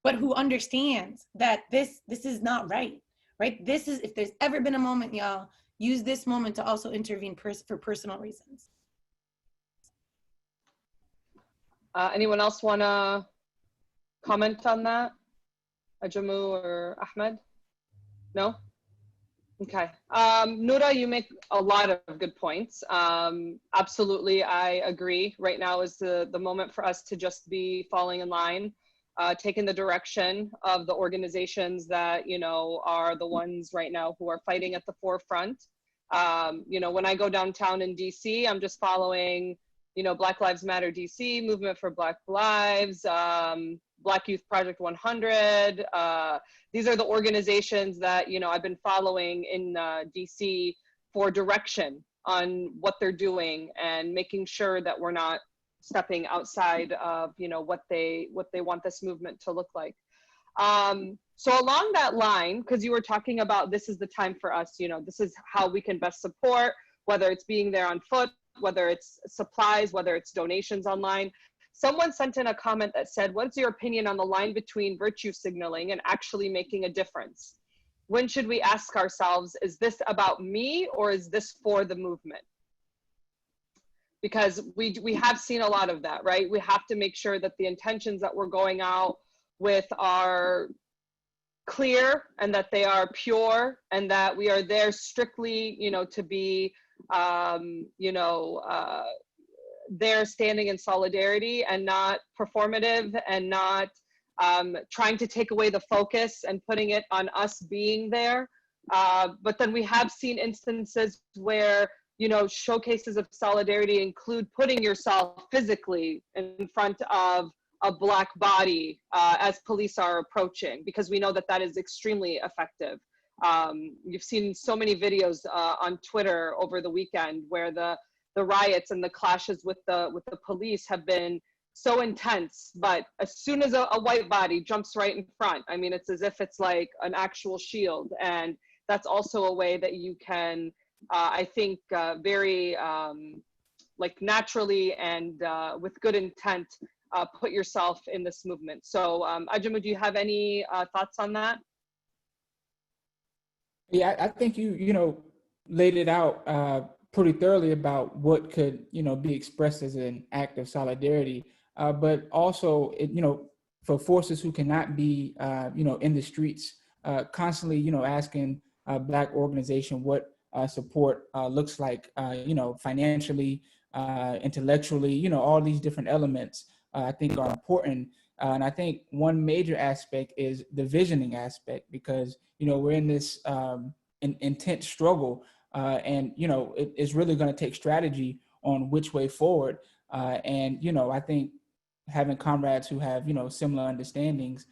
but who understands that this is not right. Right? This is, if there's ever been a moment, y'all, use this moment to also intervene for personal reasons. Anyone else want to comment on that? Ajamu or Ahmad? No? Okay. Noura, you make a lot of good points. Absolutely, I agree. Right now is the moment for us to just be falling in line, taking the direction of the organizations that, you know, are the ones right now who are fighting at the forefront. You know, when I go downtown in DC, I'm just following, you know, Black Lives Matter DC, Movement for Black Lives, Black Youth Project 100. These are the organizations that, you know, I've been following in DC for direction on what they're doing and making sure that we're not stepping outside of, you know, what they want this movement to look like. So along that line, because you were talking about this is the time for us, you know, this is how we can best support, whether it's being there on foot, whether it's supplies, whether it's donations online. Someone sent in a comment that said, what's your opinion on the line between virtue signaling and actually making a difference? When should we ask ourselves, is this about me or is this for the movement? Because we have seen a lot of that, right? We have to make sure that the intentions that we're going out with are clear and that they are pure and that we are there strictly, you know, to be, you know, there standing in solidarity and not performative and not trying to take away the focus and putting it on us being there. But then we have seen instances where, you know, showcases of solidarity include putting yourself physically in front of a Black body as police are approaching, because we know that that is extremely effective. You've seen so many videos on Twitter over the weekend where the riots and the clashes with the police have been so intense, but as soon as a white body jumps right in front, I mean, it's as if it's like an actual shield. And that's also a way that you can, I think, very like naturally and with good intent, put yourself in this movement. So Ajamu, do you have any thoughts on that? Yeah, I think you know, laid it out pretty thoroughly about what could, you know, be expressed as an act of solidarity, but also, you know, for forces who cannot be, you know, in the streets, constantly, you know, asking Black organization what support looks like, you know, financially, intellectually, you know, all these different elements I think are important. And I think one major aspect is the visioning aspect, because, you know, we're in this intense struggle. And, you know, it's really going to take strategy on which way forward. And, you know, I think having comrades who have, you know, similar understandings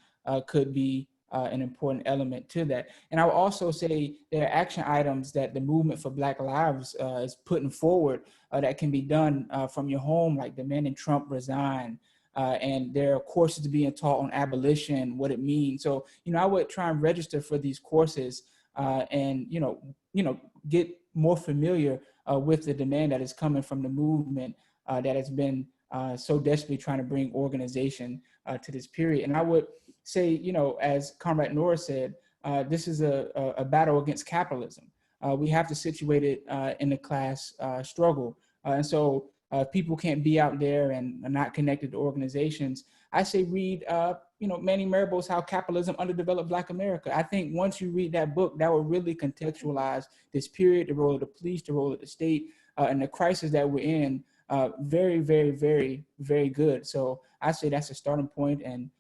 could be an important element to that. And I would also say there are action items that the Movement for Black Lives is putting forward that can be done from your home, like demanding Trump resign. And there are courses being taught on abolition, what it means. So, you know, I would try and register for these courses and, you know, get more familiar with the demand that is coming from the movement that has been so desperately trying to bring organization to this period. And I would say, you know, as Comrade Noura said, this is a battle against capitalism. We have to situate it in a class struggle. And so people can't be out there and are not connected to organizations. I say read, you know, Manny Marable's How Capitalism Underdeveloped Black America. I think once you read that book, that will really contextualize this period, the role of the police, the role of the state, and the crisis that we're in. Very, very, very, very good. So I say that's a starting point. And,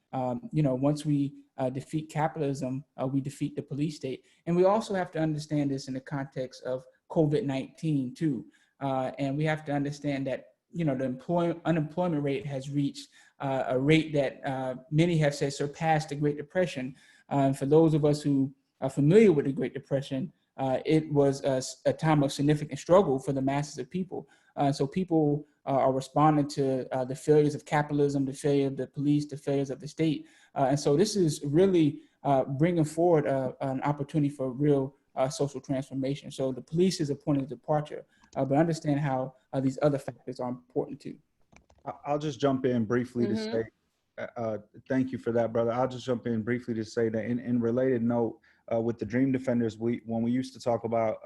you know, once we defeat capitalism, we defeat the police state. And we also have to understand this in the context of COVID-19 too. And we have to understand that, you know, the unemployment rate has reached a rate that many have said surpassed the Great Depression. For those of us who are familiar with the Great Depression, it was a time of significant struggle for the masses of people. So people are responding to the failures of capitalism, the failure of the police, the failures of the state. And so this is really bringing forward an opportunity for real social transformation. So the police is a point of departure, but understand how these other factors are important too. I'll just jump in briefly to say, thank you for that, brother. I'll just jump in briefly to say that in related note, with the Dream Defenders, when we used to talk about,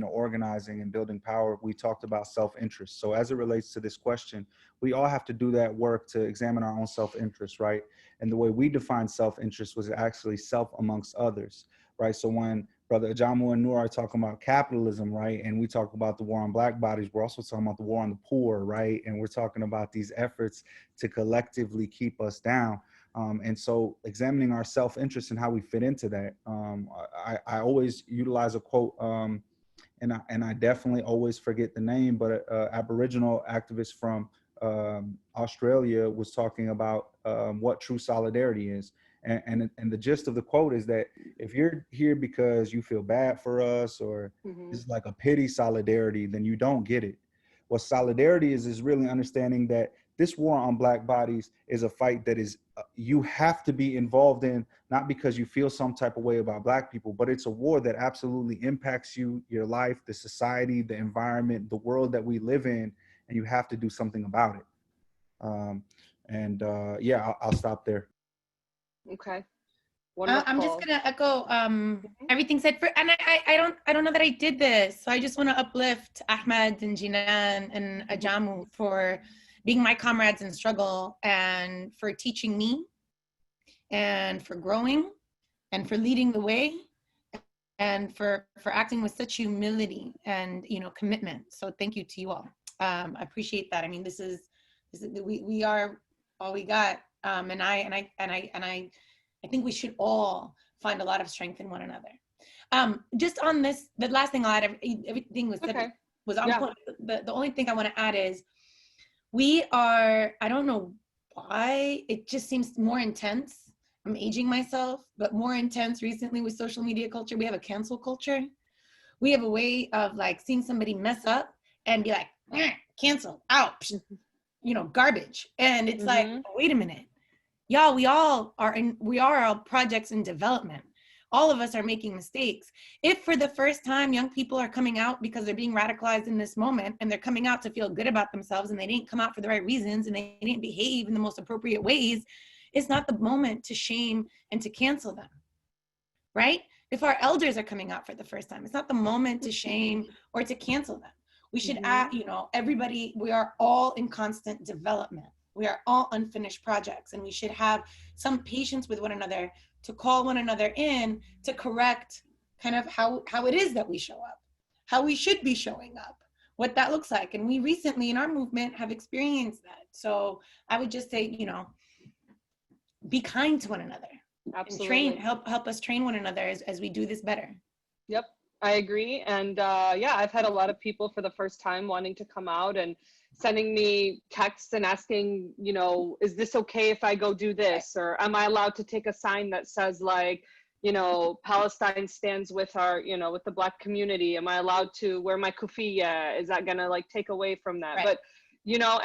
organizing and building power, we talked about self-interest. So as it relates to this question, we all have to do that work to examine our own self-interest, right? And the way we define self-interest was actually self amongst others, right? So when Brother Ajamu and Noura are talking about capitalism, right? And we talk about the war on Black bodies, we're also talking about the war on the poor, right? And we're talking about these efforts to collectively keep us down. And so examining our self-interest and how we fit into that. I always utilize a quote, and I definitely always forget the name, but Aboriginal activist from Australia was talking about what true solidarity is. And the gist of the quote is that if you're here because you feel bad for us, or it's like a pity solidarity, then you don't get it. What solidarity is really understanding that this war on Black bodies is a fight that is you have to be involved in, not because you feel some type of way about Black people, but it's a war that absolutely impacts you, your life, the society, the environment, the world that we live in, and you have to do something about it. I'll stop there. Okay. Wonderful. I'm just gonna echo everything said. And I don't know that I did this, so I just want to uplift Ahmad and Jinan and Ajamu for being my comrades in struggle, and for teaching me, and for growing, and for leading the way, and for acting with such humility and commitment. So thank you to you all. I appreciate that. I mean, we are all we got, and I think we should all find a lot of strength in one another. Just on this, the last thing I'll add, everything was said was on point. The only thing I want to add is we are, I don't know why, it just seems more intense. I'm aging myself, but more intense recently with social media culture. We have a cancel culture. We have a way of like seeing somebody mess up and be like, cancel, out, garbage. And it's like, wait a minute. Y'all, we are all projects in development. All of us are making mistakes. If for the first time young people are coming out because they're being radicalized in this moment, and they're coming out to feel good about themselves, and they didn't come out for the right reasons, and they didn't behave in the most appropriate ways, it's not the moment to shame and to cancel them, right? If our elders are coming out for the first time, it's not the moment to shame or to cancel them. We should everybody, we are all in constant development. We are all unfinished projects, and we should have some patience with one another to call one another in to correct kind of how it is that we show up, how we should be showing up, what that looks like. And we recently in our movement have experienced that. So I would just say, be kind to one another. Absolutely. And help us train one another as we do this better. Yep, I agree. And I've had a lot of people for the first time wanting to come out and sending me texts and asking, is this okay if I go do this? Or am I allowed to take a sign that says like, Palestine stands with our, with the Black community? Am I allowed to wear my kufiya? Is that gonna like take away from that? Right. But,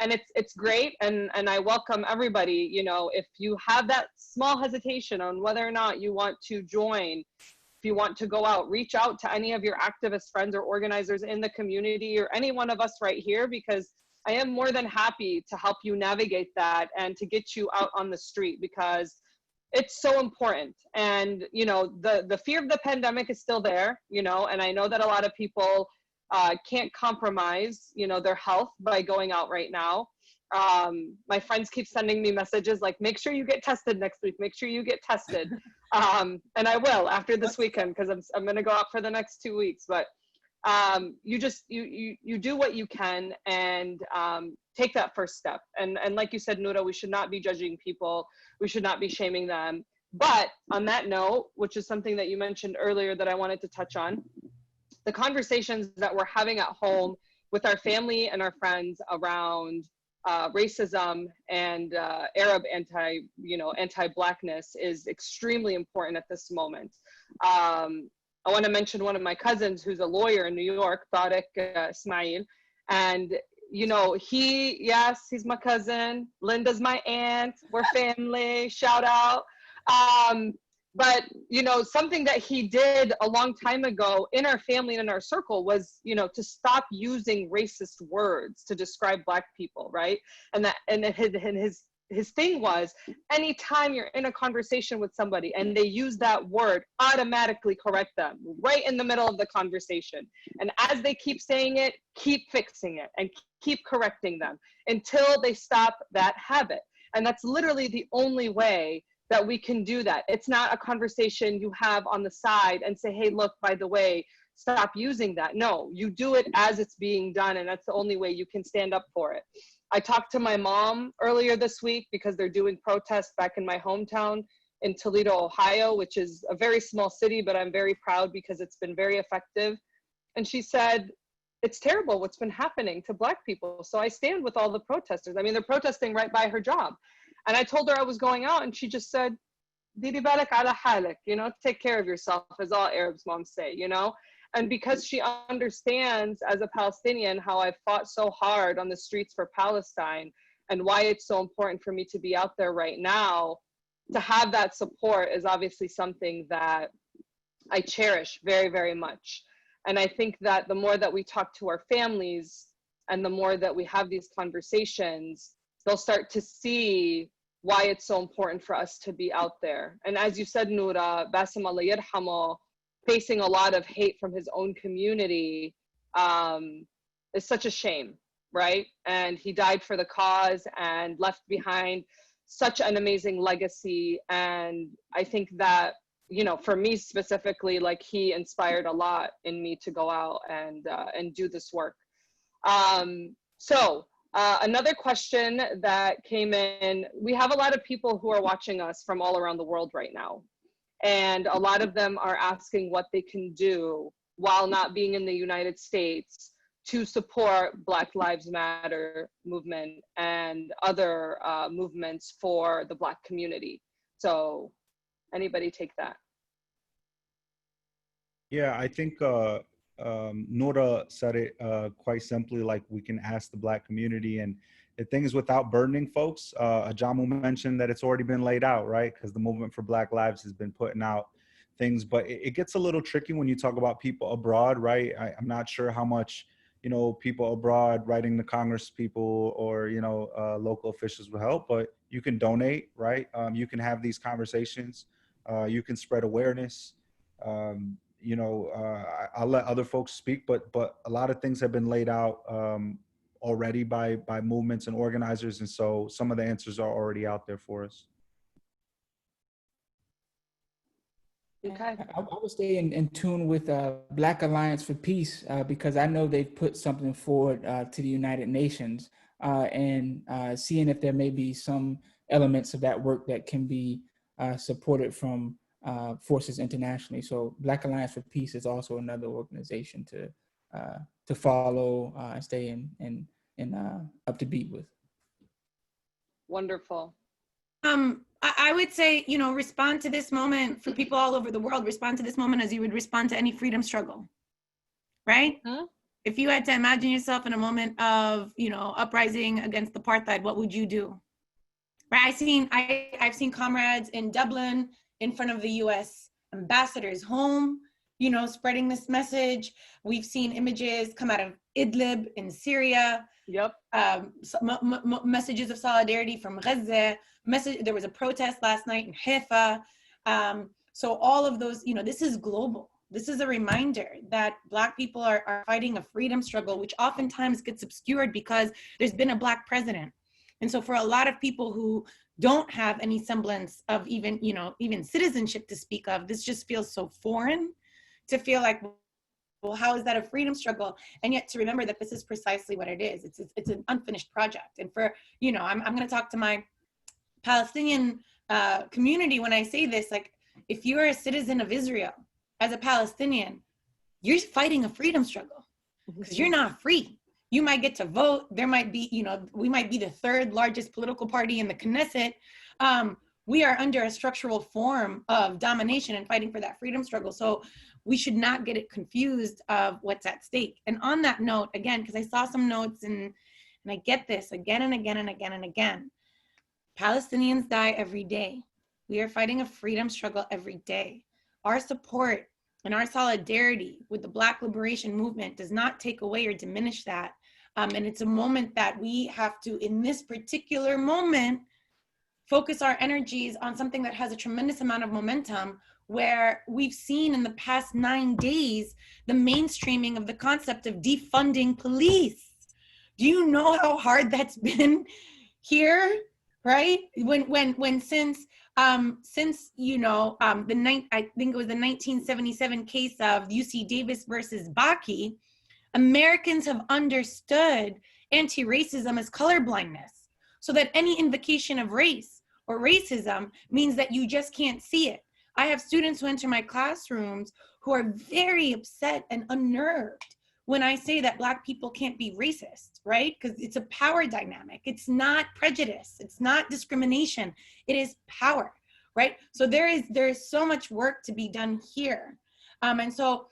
and it's great. And I welcome everybody, if you have that small hesitation on whether or not you want to join, if you want to go out, reach out to any of your activist friends or organizers in the community, or any one of us right here, because I am more than happy to help you navigate that and to get you out on the street, because it's so important. And, the fear of the pandemic is still there, and I know that a lot of people can't compromise, their health by going out right now. My friends keep sending me messages like, make sure you get tested next week, make sure you get tested. And I will after this weekend, because I'm going to go out for the next 2 weeks. But you do what you can, and take that first step. And like you said, Noura, we should not be judging people. We should not be shaming them. But on that note, which is something that you mentioned earlier that I wanted to touch on, the conversations that we're having at home with our family and our friends around racism and Arab anti-Blackness is extremely important at this moment. I want to mention one of my cousins who's a lawyer in New York, Tariq Ismail. And, he's my cousin. Linda's my aunt. We're family, shout out. But, something that he did a long time ago in our family and in our circle was, to stop using racist words to describe Black people, right? And his his thing was, anytime you're in a conversation with somebody and they use that word, automatically correct them right in the middle of the conversation. And as they keep saying it, keep fixing it and keep correcting them until they stop that habit. And that's literally the only way that we can do that. It's not a conversation you have on the side and say, hey, look, by the way, stop using that. No, you do it as it's being done, and that's the only way you can stand up for it. I talked to my mom earlier this week because they're doing protests back in my hometown in Toledo, Ohio, which is a very small city, but I'm very proud because it's been very effective. And she said, it's terrible what's been happening to Black people. So I stand with all the protesters. I mean, they're protesting right by her job. And I told her I was going out, and she just said, Diri balak ala halik, you know, take care of yourself, as all Arabs moms say, you know? And because she understands as a Palestinian how I fought so hard on the streets for Palestine and why it's so important for me to be out there right now, to have that support is obviously something that I cherish very, very much. And I think that the more that we talk to our families and the more that we have these conversations, they'll start to see why it's so important for us to be out there. And as you said, Noura, Bassem Allah Yarhamo, facing a lot of hate from his own community is such a shame, right? And he died for the cause and left behind such an amazing legacy. And I think that, you know, for me specifically, like, he inspired a lot in me to go out and do this work. Another question that came in, we have a lot of people who are watching us from all around the world right now. And a lot of them are asking what they can do while not being in the United States to support Black Lives Matter movement and other movements for the Black community. So anybody take that? Yeah, I think Noura said it quite simply, like, we can ask the Black community, and the thing is, without burdening folks, Ajamu mentioned that it's already been laid out, right? Because the movement for Black Lives has been putting out things, but it gets a little tricky when you talk about people abroad, right? I'm not sure how much, you know, people abroad writing to Congress people or, you know, local officials will help, but you can donate, right? You can have these conversations. You can spread awareness. You know, I'll let other folks speak, but a lot of things have been laid out already by movements and organizers, and so some of the answers are already out there for us. Okay. I would stay in tune with Black Alliance for Peace because I know they've put something forward to the United Nations and seeing if there may be some elements of that work that can be supported from forces internationally. So Black Alliance for Peace is also another organization to follow and stay in up to beat with. Wonderful. I would say, you know, respond to this moment for people all over the world. Respond to this moment as you would respond to any freedom struggle, right? Huh? If you had to imagine yourself in a moment of, you know, uprising against apartheid, what would you do? Right? I've seen comrades in Dublin in front of the U.S. ambassador's home, you know, spreading this message. We've seen images come out of Idlib in Syria. Yep. Messages of solidarity from Gaza. There was a protest last night in Haifa. So all of those, you know, this is global. This is a reminder that Black people are fighting a freedom struggle, which oftentimes gets obscured because there's been a Black president. And so for a lot of people who don't have any semblance of even, you know, even citizenship to speak of, this just feels so foreign to feel like, well, how is that a freedom struggle? And yet to remember that this is precisely what it is. It's an unfinished project. And for, you know, I'm going to talk to my Palestinian community when I say this, like, if you're a citizen of Israel as a Palestinian, you're fighting a freedom struggle because you're not free. You might get to vote. There might be, you know, we might be the third largest political party in the Knesset. We are under a structural form of domination and fighting for that freedom struggle. So we should not get it confused of what's at stake. And on that note, again, because I saw some notes and I get this again and again and again and again, Palestinians die every day. We are fighting a freedom struggle every day. Our support and our solidarity with the Black liberation movement does not take away or diminish that. And it's a moment that we have to, in this particular moment, focus our energies on something that has a tremendous amount of momentum, where we've seen in the past 9 days the mainstreaming of the concept of defunding police. Do you know how hard that's been here, right? When since you know, I think it was the 1977 case of UC Davis versus Bakke, Americans have understood anti-racism as colorblindness, so that any invocation of race or racism means that you just can't see it. I have students who enter my classrooms who are very upset and unnerved when I say that Black people can't be racist, right? Because it's a power dynamic. It's not prejudice. It's not discrimination. It is power, right? So there is so much work to be done here. And so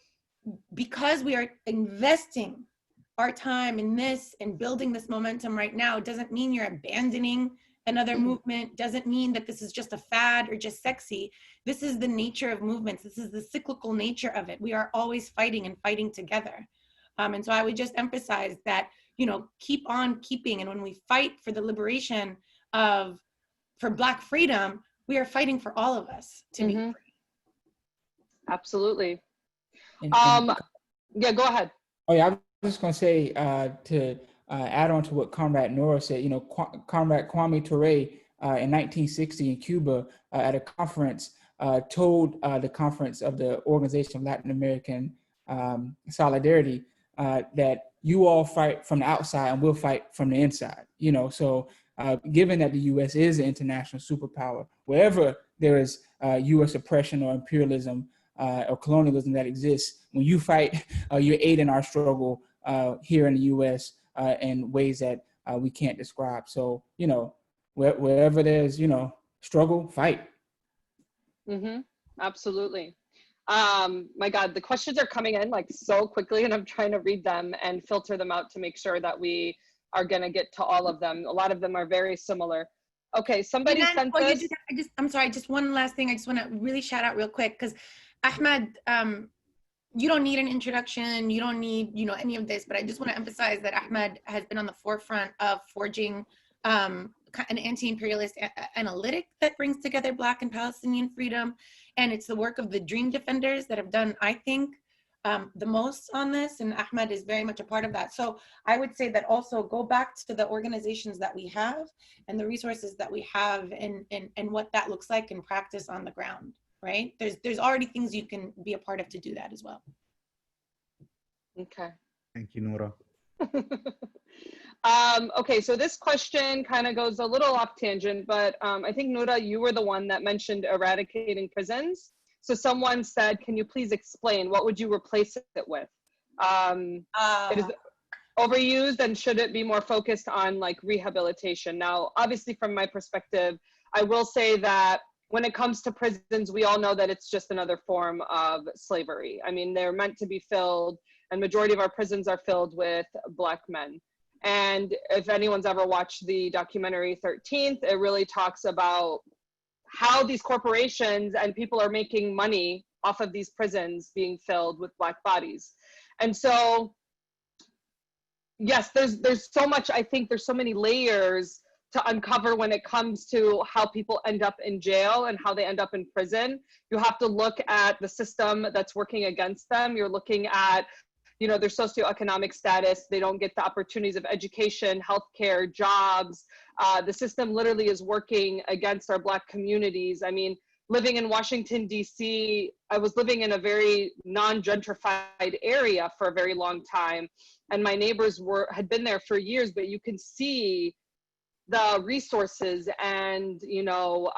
because we are investing our time in this and building this momentum right now, doesn't mean you're abandoning another movement, doesn't mean that this is just a fad or just sexy. This is the nature of movements. This is the cyclical nature of it. We are always fighting and fighting together. And so I would just emphasize that, you know, keep on keeping. And when we fight for the liberation for Black freedom, we are fighting for all of us to be free. Absolutely. Yeah, go ahead. Oh yeah, I was just going to say to add on to what Comrade Noura said. You know, Comrade Kwame Ture in 1960 in Cuba at a conference told the conference of the Organization of Latin American Solidarity that you all fight from the outside and we'll fight from the inside. You know, so given that the U.S. is an international superpower, wherever there is U.S. oppression or imperialism or colonialism that exists, when you fight, you're aiding our struggle here in the U.S. In ways that we can't describe. So, you know, wherever there's, you know, struggle, fight. Absolutely. My God, the questions are coming in like so quickly, and I'm trying to read them and filter them out to make sure that we are going to get to all of them. A lot of them are very similar. Okay, somebody sent this. I'm sorry, just one last thing. I just want to really shout out real quick, because Ahmad, you don't need an introduction. You don't need, you know, any of this, but I just want to emphasize that Ahmad has been on the forefront of forging an anti-imperialist analytic that brings together Black and Palestinian freedom. And it's the work of the Dream Defenders that have done, I think, the most on this, and Ahmad is very much a part of that. So I would say that also go back to the organizations that we have and the resources that we have and what that looks like in practice on the ground, right? There's already things you can be a part of to do that as well. Okay. Thank you, Noura. Okay, so this question kind of goes a little off tangent, but I think, Noura, you were the one that mentioned eradicating prisons. So someone said, can you please explain, what would you replace it with? It is overused, and should it be more focused on like rehabilitation? Now, obviously from my perspective, I will say that when it comes to prisons, we all know that it's just another form of slavery. I mean, they're meant to be filled, and majority of our prisons are filled with Black men. And if anyone's ever watched the documentary 13th, it really talks about how these corporations and people are making money off of these prisons being filled with Black bodies. And so, yes, there's so much, I think there's so many layers to uncover when it comes to how people end up in jail and how they end up in prison. You have to look at the system that's working against them. You're looking at, you know, their socioeconomic status. They don't get the opportunities of education, healthcare, jobs. The system literally is working against our Black communities. I mean, living in Washington, D.C., I was living in a very non-gentrified area for a very long time. And my neighbors had been there for years, but you can see the resources and, you know,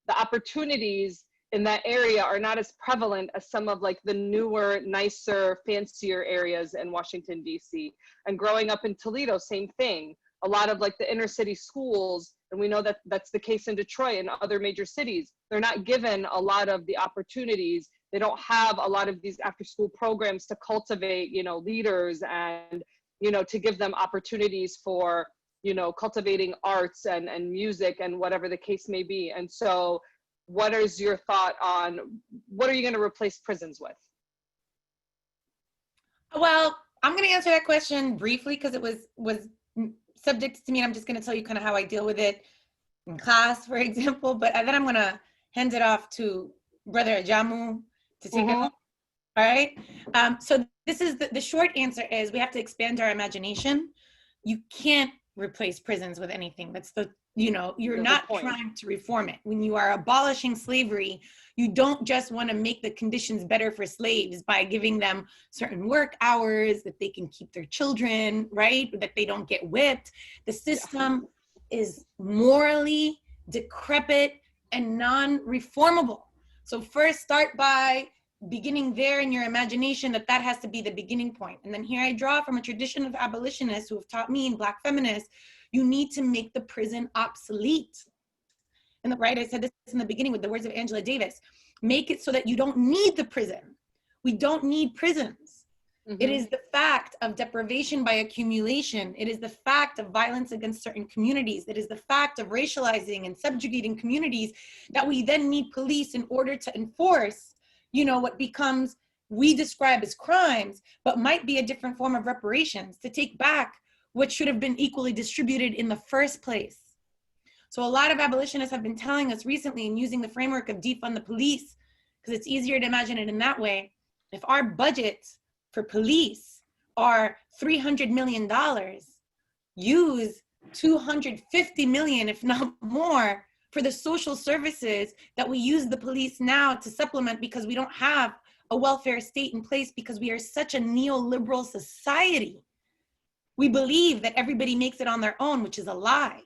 the opportunities in that area are not as prevalent as some of like the newer, nicer, fancier areas in Washington, D.C. And growing up in Toledo, same thing. A lot of like the inner city schools, and we know that that's the case in Detroit and other major cities, they're not given a lot of the opportunities. They don't have a lot of these after school programs to cultivate, you know, leaders and, you know, to give them opportunities for, you know, cultivating arts and music and whatever the case may be. And so what is your thought on what are you going to replace prisons with? Well, I'm going to answer that question briefly because it was subject to me, and I'm just going to tell you kind of how I deal with it. in class, for example, but then I'm gonna hand it off to Brother Ajamu to take it home. All right. So this is the short answer is we have to expand our imagination. You can't replace prisons with anything. That's the, you're not trying to reform it. When you are abolishing slavery, you don't just want to make the conditions better for slaves by giving them certain work hours, that they can keep their children, right? That they don't get whipped. The system is morally decrepit and non-reformable. So first start by beginning there in your imagination that has to be the beginning point. And then here I draw from a tradition of abolitionists who have taught me and Black feminists, you need to make the prison obsolete. And right, I said this in the beginning with the words of Angela Davis, make it so that you don't need the prison. We don't need prisons. It is the fact of deprivation by accumulation. It is the fact of violence against certain communities. It is the fact of racializing and subjugating communities that we then need police in order to enforce what becomes, we describe as crimes, but might be a different form of reparations to take back what should have been equally distributed in the first place. So a lot of abolitionists have been telling us recently, and using the framework of defund the police, because it's easier to imagine it in that way, if our budgets for police are $300 million, use $250 million, if not more, for the social services that we use the police now to supplement, because we don't have a welfare state in place, because we are such a neoliberal society. We believe that everybody makes it on their own, which is a lie,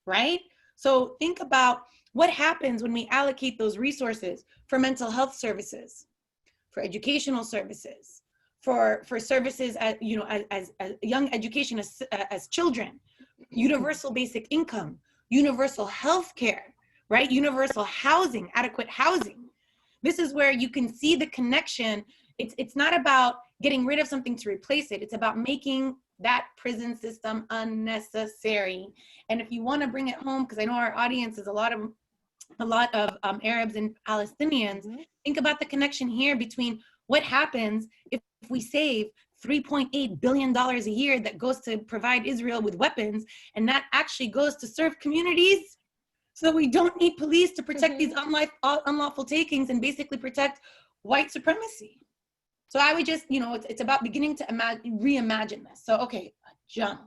right? So think about what happens when we allocate those resources for mental health services, for educational services, for services as young education as children, universal basic income, universal health care, right? Universal housing, adequate housing. This is where you can see the connection. It's not about getting rid of something to replace it. It's about making that prison system unnecessary. And if you want to bring it home, because I know our audience is a lot of Arabs and Palestinians, think about the connection here between what happens if we save $3.8 billion a year that goes to provide Israel with weapons, and that actually goes to serve communities, so we don't need police to protect these unlawful takings and basically protect white supremacy. So I would just, it's about beginning to reimagine this. So, okay, John.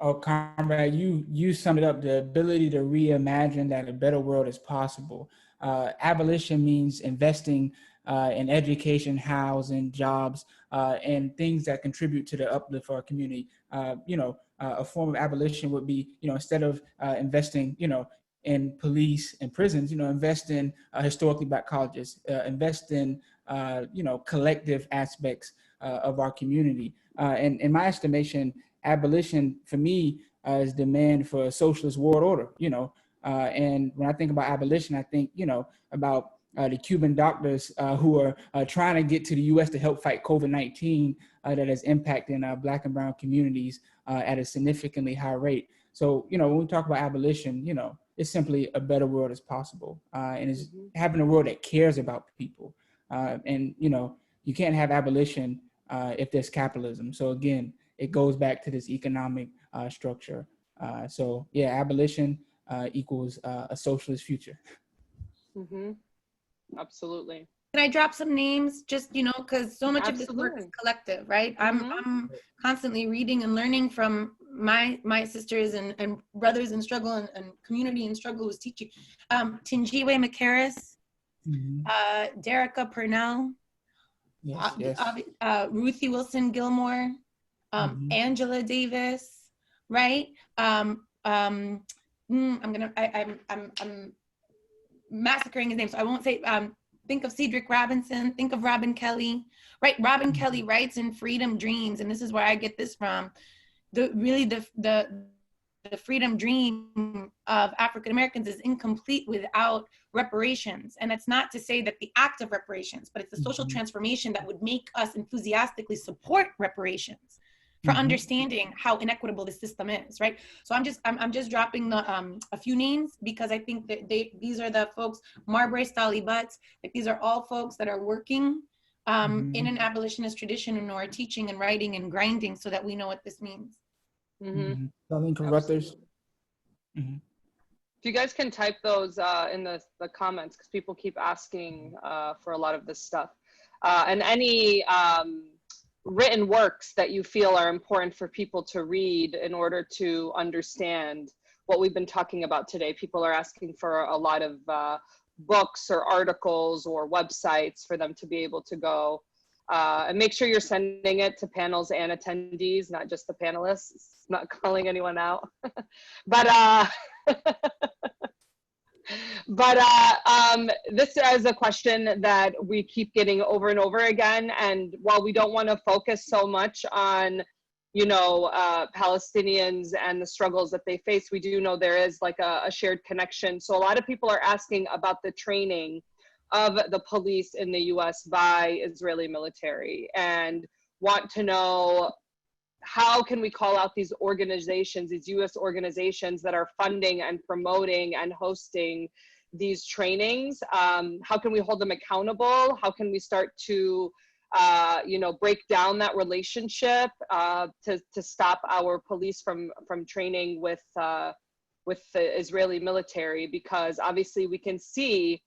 Oh, comrade, you summed it up, the ability to reimagine that a better world is possible. Abolition means investing in education, housing, jobs, and things that contribute to the uplift for our community. A form of abolition would be, instead of investing, in police and prisons, invest in historically Black colleges, invest in, collective aspects of our community. And in my estimation, abolition for me is demand for a socialist world order, and when I think about abolition, I think, about the Cuban doctors who are trying to get to the U.S. to help fight COVID-19 that is impacting Black and brown communities at a significantly high rate. So, when we talk about abolition, it's simply a better world is possible. And it's having a world that cares about people. And, you can't have abolition if there's capitalism. So again, it goes back to this economic structure. So yeah, abolition equals a socialist future. Absolutely. Can I drop some names just, because so much of this work is collective, right? I'm constantly reading and learning from my sisters and brothers in struggle and community in struggle who's teaching. Tinjiwe Makaris, Derica Purnell, Ruthie Wilson Gilmore, Angela Davis, right? I'm massacring his name, so I won't say. Think of Cedric Robinson, think of Robin Kelly, right? Robin Kelly writes in Freedom Dreams, and this is where I get this from. The freedom dream of African Americans is incomplete without reparations. And it's not to say that the act of reparations, but it's the social transformation that would make us enthusiastically support reparations for understanding how inequitable the system is, right? So I'm just dropping the a few names because I think that these are the folks, Marbury Stolly Butts, like these are all folks that are working in an abolitionist tradition and are teaching and writing and grinding so that we know what this means. Carruthers. Mhm. If you guys can type those in the comments, because people keep asking for a lot of this stuff. And any written works that you feel are important for people to read in order to understand what we've been talking about today. People are asking for a lot of books or articles or websites for them to be able to go. And make sure you're sending it to panels and attendees, not just the panelists, not calling anyone out. But this is a question that we keep getting over and over again. And while we don't want to focus so much on, you know, Palestinians and the struggles that they face, we do know there is like a shared connection. So a lot of people are asking about the training of the police in the US by Israeli military and want to know, how can we call out these organizations, these US organizations that are funding and promoting and hosting these trainings? How can we hold them accountable? How can we start to, you know, break down that relationship to stop our police from training with the Israeli military? Because obviously we can see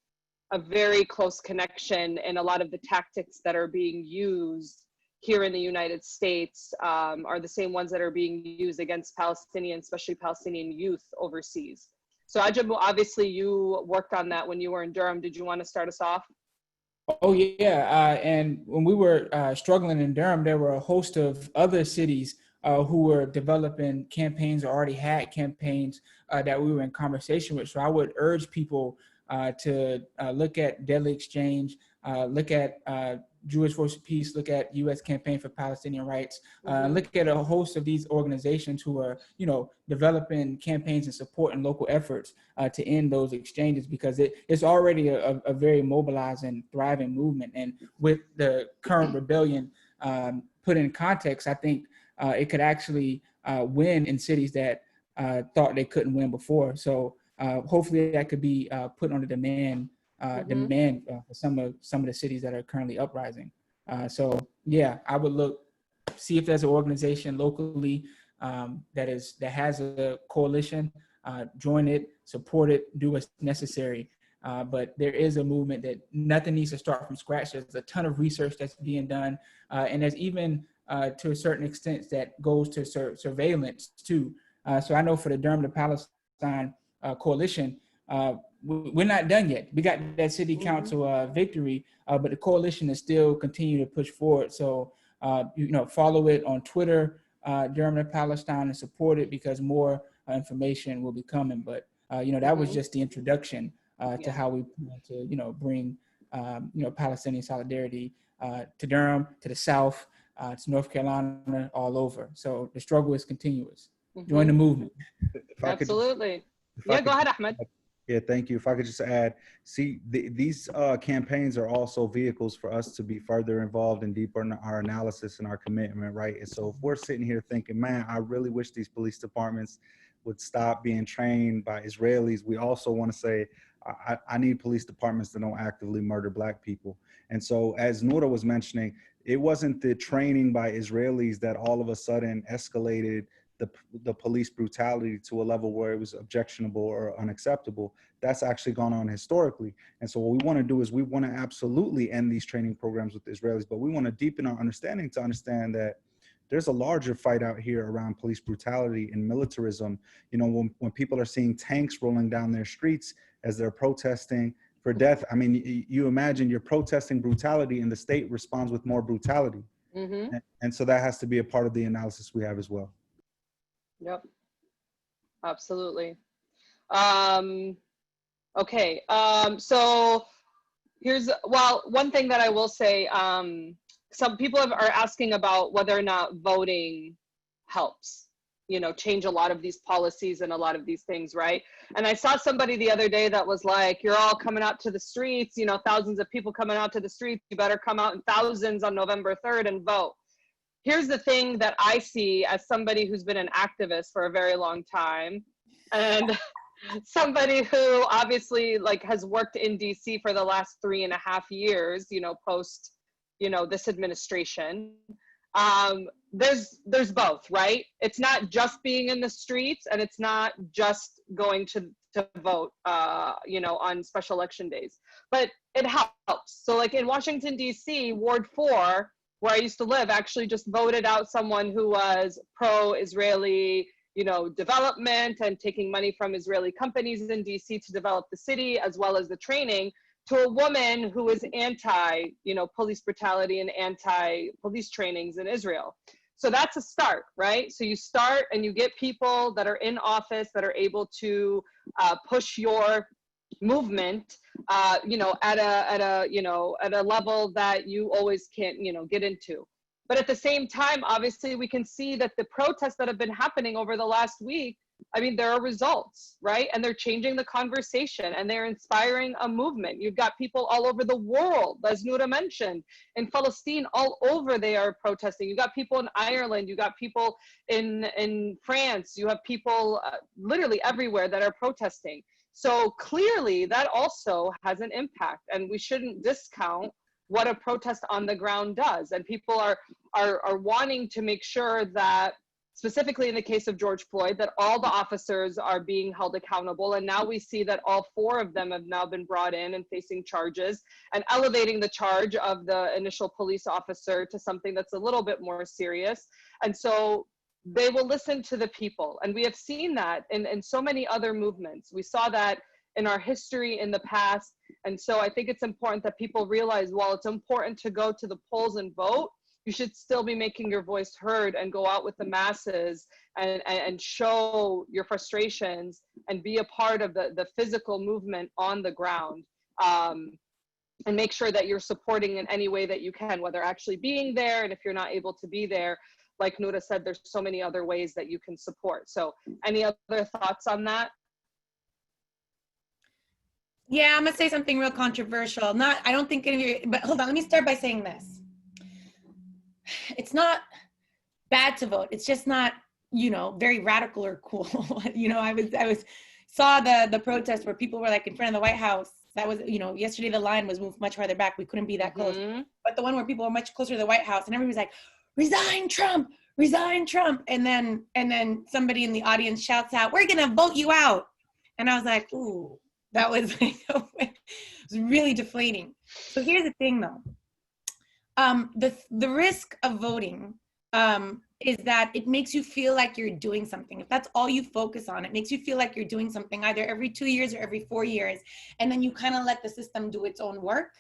a very close connection in a lot of the tactics that are being used here in the United States are the same ones that are being used against Palestinian, especially Palestinian youth overseas. So Ajamu, obviously you worked on that when you were in Durham. Did you want to start us off? Oh yeah, and when we were struggling in Durham, there were a host of other cities who were developing campaigns or already had campaigns that we were in conversation with. So I would urge people to look at Deadly Exchange, look at Jewish Force of Peace, look at U.S. Campaign for Palestinian Rights, look at a host of these organizations who are, you know, developing campaigns and supporting local efforts to end those exchanges, because it's already a very mobilized and thriving movement. And with the current rebellion put in context, I think it could actually win in cities that thought they couldn't win before. So hopefully that could be put on the demand for some of the cities that are currently uprising. So yeah, I would see if there's an organization locally that has a coalition, join it, support it, do what's necessary. But there is a movement that nothing needs to start from scratch. There's a ton of research that's being done, and there's even to a certain extent that goes to surveillance too. So I know for the Durham to Palestine coalition, we're not done yet. We got that city council victory, but the coalition is still continuing to push forward. So, you know, follow it on Twitter, Durham to Palestine, and support it, because more information will be coming. But, you know, that was just the introduction to how we plan to, you know, bring, you know, Palestinian solidarity to Durham, to the South, to North Carolina, all over. So the struggle is continuous. Join the movement. Absolutely. Yeah, go ahead, Ahmad. Yeah, thank you. If I could just add, see, these campaigns are also vehicles for us to be further involved and deeper in our analysis and our commitment, right? And so if we're sitting here thinking, man, I really wish these police departments would stop being trained by Israelis, we also want to say, I need police departments that don't actively murder Black people. And so as Noura was mentioning, it wasn't the training by Israelis that all of a sudden escalated the police brutality to a level where it was objectionable or unacceptable. That's actually gone on historically. And so what we want to do is we want to absolutely end these training programs with the Israelis, but we want to deepen our understanding to understand that there's a larger fight out here around police brutality and militarism. You know, when people are seeing tanks rolling down their streets as they're protesting for death, I mean, you imagine you're protesting brutality and the state responds with more brutality. And so that has to be a part of the analysis we have as well. Yep, absolutely. Okay, so one thing that I will say, some people are asking about whether or not voting helps, you know, change a lot of these policies and a lot of these things, right? And I saw somebody the other day that was like, you're all coming out to the streets, you know, thousands of people coming out to the streets, you better come out in thousands on November 3rd and vote. Here's the thing that I see as somebody who's been an activist for a very long time, and somebody who obviously like has worked in DC for the last 3.5 years, you know, post, you know, this administration. there's both, right? It's not just being in the streets, and it's not just going to vote, on special election days, but it helps. So like in Washington, D.C., Ward 4, where I used to live, actually just voted out someone who was pro-Israeli, development and taking money from Israeli companies in DC to develop the city, as well as the training, to a woman who is anti, police brutality and anti-police trainings in Israel. So that's a start, right? So you start and you get people that are in office that are able to push your movement, at a level that you always can't, get into. But at the same time, obviously, we can see that the protests that have been happening over the last week, there are results, right? And they're changing the conversation, and they're inspiring a movement. You've got people all over the world, as Noura mentioned, in Palestine, all over they are protesting. You've got people in Ireland, you got people in France, you have people literally everywhere that are protesting. So clearly that also has an impact, and we shouldn't discount what a protest on the ground does. And people are wanting to make sure that, specifically in the case of George Floyd, that all the officers are being held accountable. And now we see that all 4 of them have now been brought in and facing charges, and elevating the charge of the initial police officer to something that's a little bit more serious. And so they will listen to the people. And we have seen that in so many other movements. We saw that in our history in the past. And so I think it's important that people realize, while it's important to go to the polls and vote, you should still be making your voice heard and go out with the masses and show your frustrations and be a part of the physical movement on the ground. And make sure that you're supporting in any way that you can, whether actually being there, and if you're not able to be there, like Noura said, there's so many other ways that you can support. So any other thoughts on that? Yeah, I'm gonna say something real controversial. I don't think any of you, but hold on, let me start by saying this. It's not bad to vote. It's just not, very radical or cool. I saw the protest where people were like in front of the White House. That was, yesterday the line was moved much farther back. We couldn't be that close. But the one where people were much closer to the White House, and everybody was like, resign Trump, resign Trump. And then somebody in the audience shouts out, we're gonna vote you out. And I was like, ooh, that was like, it was really deflating. So here's the thing though. The risk of voting is that it makes you feel like you're doing something. If that's all you focus on, it makes you feel like you're doing something either every 2 years or every 4 years. And then you kind of let the system do its own work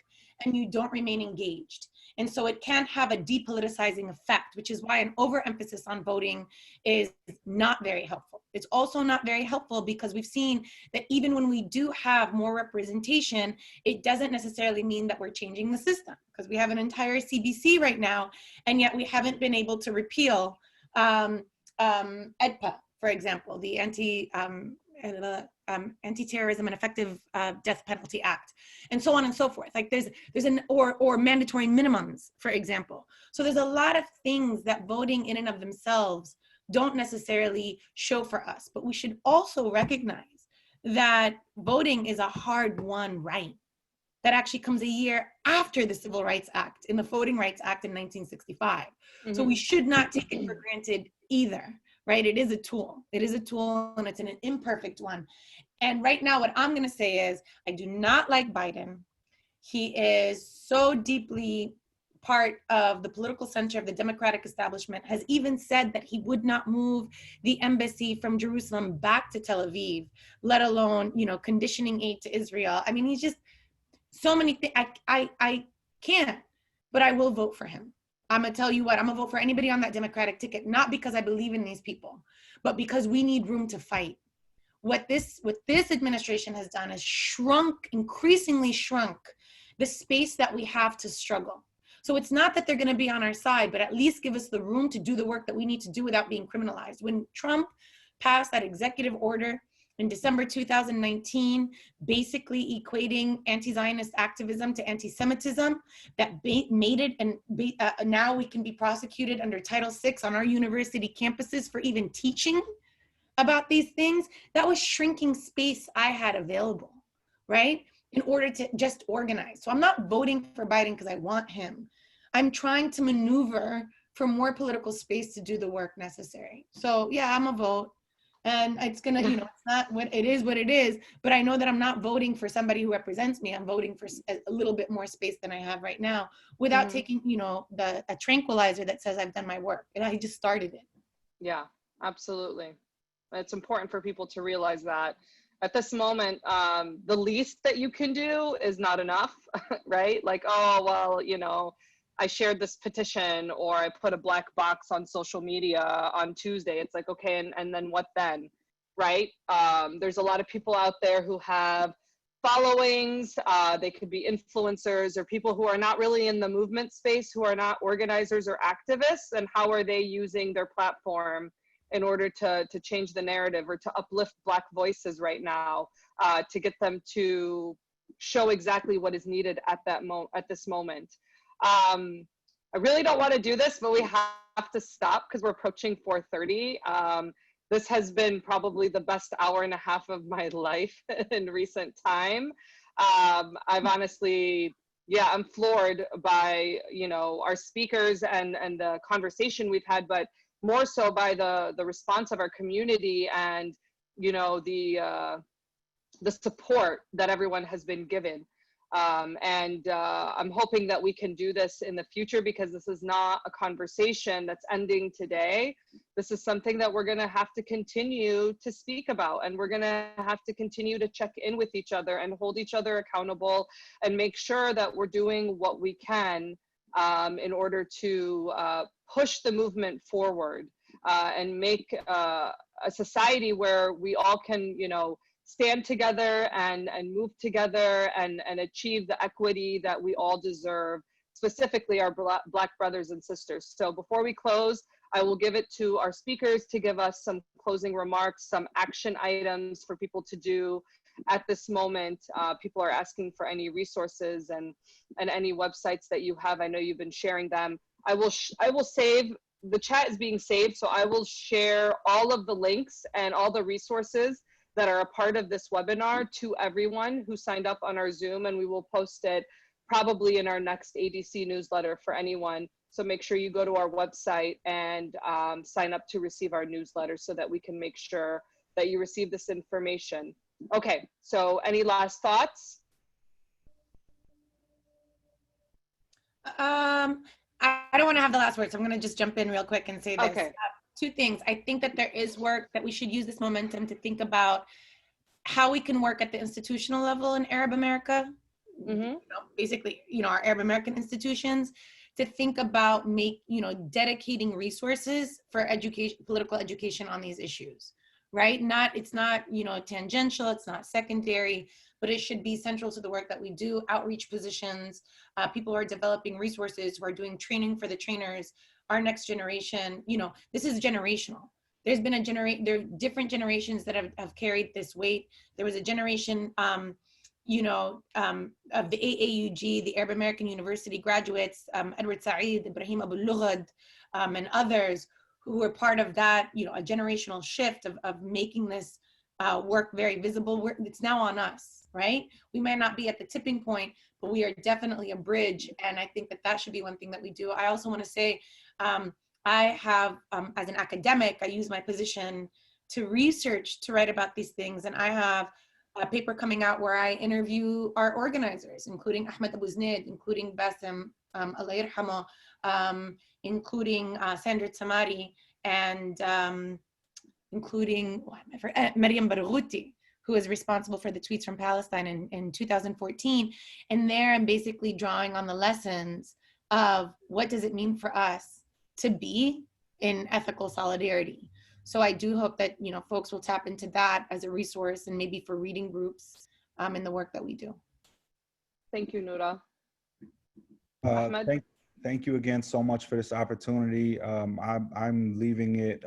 and you don't remain engaged. And so it can have a depoliticizing effect, which is why an overemphasis on voting is not very helpful. It's also not very helpful because we've seen that even when we do have more representation, it doesn't necessarily mean that we're changing the system, because we have an entire CBC right now, and yet we haven't been able to repeal EDPA, for example, the Anti-Terrorism and Effective Death Penalty Act, and so on and so forth. Like there's or mandatory minimums, for example. So there's a lot of things that voting in and of themselves don't necessarily show for us, but we should also recognize that voting is a hard-won right that actually comes a year after the Civil Rights Act, in the Voting Rights Act in 1965. So we should not take it for granted either, right? It is a tool. It is a tool, and it's an imperfect one. And right now, what I'm gonna say is, I do not like Biden. He is so deeply part of the political center of the Democratic establishment, has even said that he would not move the embassy from Jerusalem back to Tel Aviv, let alone, conditioning aid to Israel. I mean, he's just so many things. I can't, but I will vote for him. I'm gonna tell you what, I'm gonna vote for anybody on that Democratic ticket, not because I believe in these people, but because we need room to fight. What this administration has done is increasingly shrunk the space that we have to struggle. So it's not that they're gonna be on our side, but at least give us the room to do the work that we need to do without being criminalized. When Trump passed that executive order in December 2019, basically equating anti-Zionist activism to anti-Semitism, that made it, and now we can be prosecuted under Title VI on our university campuses for even teaching about these things. That was shrinking space I had available, right? In order to just organize. So I'm not voting for Biden because I want him. I'm trying to maneuver for more political space to do the work necessary. So yeah, I'm a vote. And it's gonna, you know, it's not what it is, but I know that I'm not voting for somebody who represents me. I'm voting for a little bit more space than I have right now without taking, you know, a tranquilizer that says I've done my work. And I just started it. Yeah, absolutely. It's important for people to realize that at this moment, the least that you can do is not enough, right? Like, oh, well, you know, I shared this petition or I put a black box on social media on Tuesday. It's like, okay, and then what then, right? There's a lot of people out there who have followings. They could be influencers or people who are not really in the movement space, who are not organizers or activists. And how are they using their platform in order to change the narrative or to uplift Black voices right now, to get them to show exactly what is needed at this moment. I really don't want to do this, but we have to stop because we're approaching 4:30. This has been probably the best hour and a half of my life in recent time. I've honestly, yeah, I'm floored by, you know, our speakers and the conversation we've had, but more so by the response of our community and, you know, the support that everyone has been given. I'm hoping that we can do this in the future, because this is not a conversation that's ending today. This is something that we're gonna have to continue to speak about, and we're gonna have to continue to check in with each other and hold each other accountable and make sure that we're doing what we can in order to push the movement forward and make a society where we all can, you know, stand together and move together and achieve the equity that we all deserve, specifically our Black brothers and sisters. So before we close, I will give it to our speakers to give us some closing remarks, some action items for people to do at this moment. People are asking for any resources and any websites that you have. I know you've been sharing them. I will save, the chat is being saved, so I will share all of the links and all the resources that are a part of this webinar to everyone who signed up on our Zoom, and we will post it probably in our next ADC newsletter for anyone. So make sure you go to our website and sign up to receive our newsletter so that we can make sure that you receive this information. Okay, so any last thoughts? I don't want to have the last word, so I'm going to just jump in real quick and say this. Okay. Two things. I think that there is work that we should use this momentum to think about how we can work at the institutional level in Arab America, you know, basically, you know, our Arab American institutions, to think about dedicating resources for education, political education on these issues, right? It's not, you know, tangential, it's not secondary, but it should be central to the work that we do. Outreach positions, people who are developing resources, who are doing training for the trainers, our next generation, you know, this is generational. There's been there are different generations that have carried this weight. There was a generation, you know, of the AAUG, the Arab American University graduates, Edward Said, Ibrahim Abu Lughad, and others who were part of that, you know, a generational shift of making this work very visible. It's now on us, right? We might not be at the tipping point, but we are definitely a bridge. And I think that should be one thing that we do. I also want to say, I have, as an academic, I use my position to research, to write about these things. And I have a paper coming out where I interview our organizers, including Ahmad Abuznaid, including Bassem, Allah Yarhamo, including Sandra Tamari, and including Maryam Barghouti, who is responsible for the tweets from Palestine in 2014. And there I'm basically drawing on the lessons of what does it mean for us to be in ethical solidarity. So I do hope that, you know, folks will tap into that as a resource, and maybe for reading groups in the work that we do. Thank you, Noura. Thank you again so much for this opportunity. I'm leaving it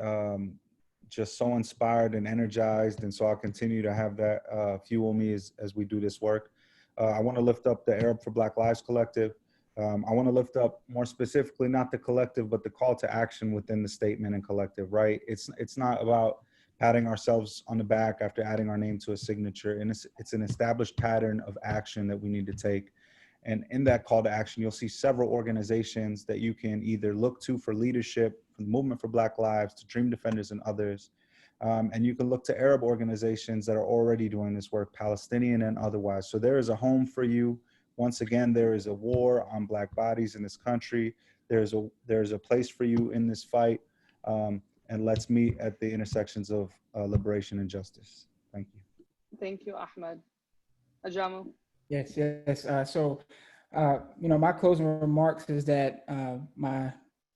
just so inspired and energized, and so I'll continue to have that fuel me as we do this work. I want to lift up the Arab for Black Lives Collective. I want to lift up more specifically, not the collective, but the call to action within the statement and collective, right? It's not about patting ourselves on the back after adding our name to a signature, and it's an established pattern of action that we need to take. And in that call to action, you'll see several organizations that you can either look to for leadership, from the Movement for Black Lives to Dream Defenders and others. And you can look to Arab organizations that are already doing this work, Palestinian and otherwise. So there is a home for you. Once again, there is a war on Black bodies in this country. There's a place for you in this fight. And let's meet at the intersections of liberation and justice. Thank you. Thank you, Ahmad. Ajamu. Yes. My closing remarks is that my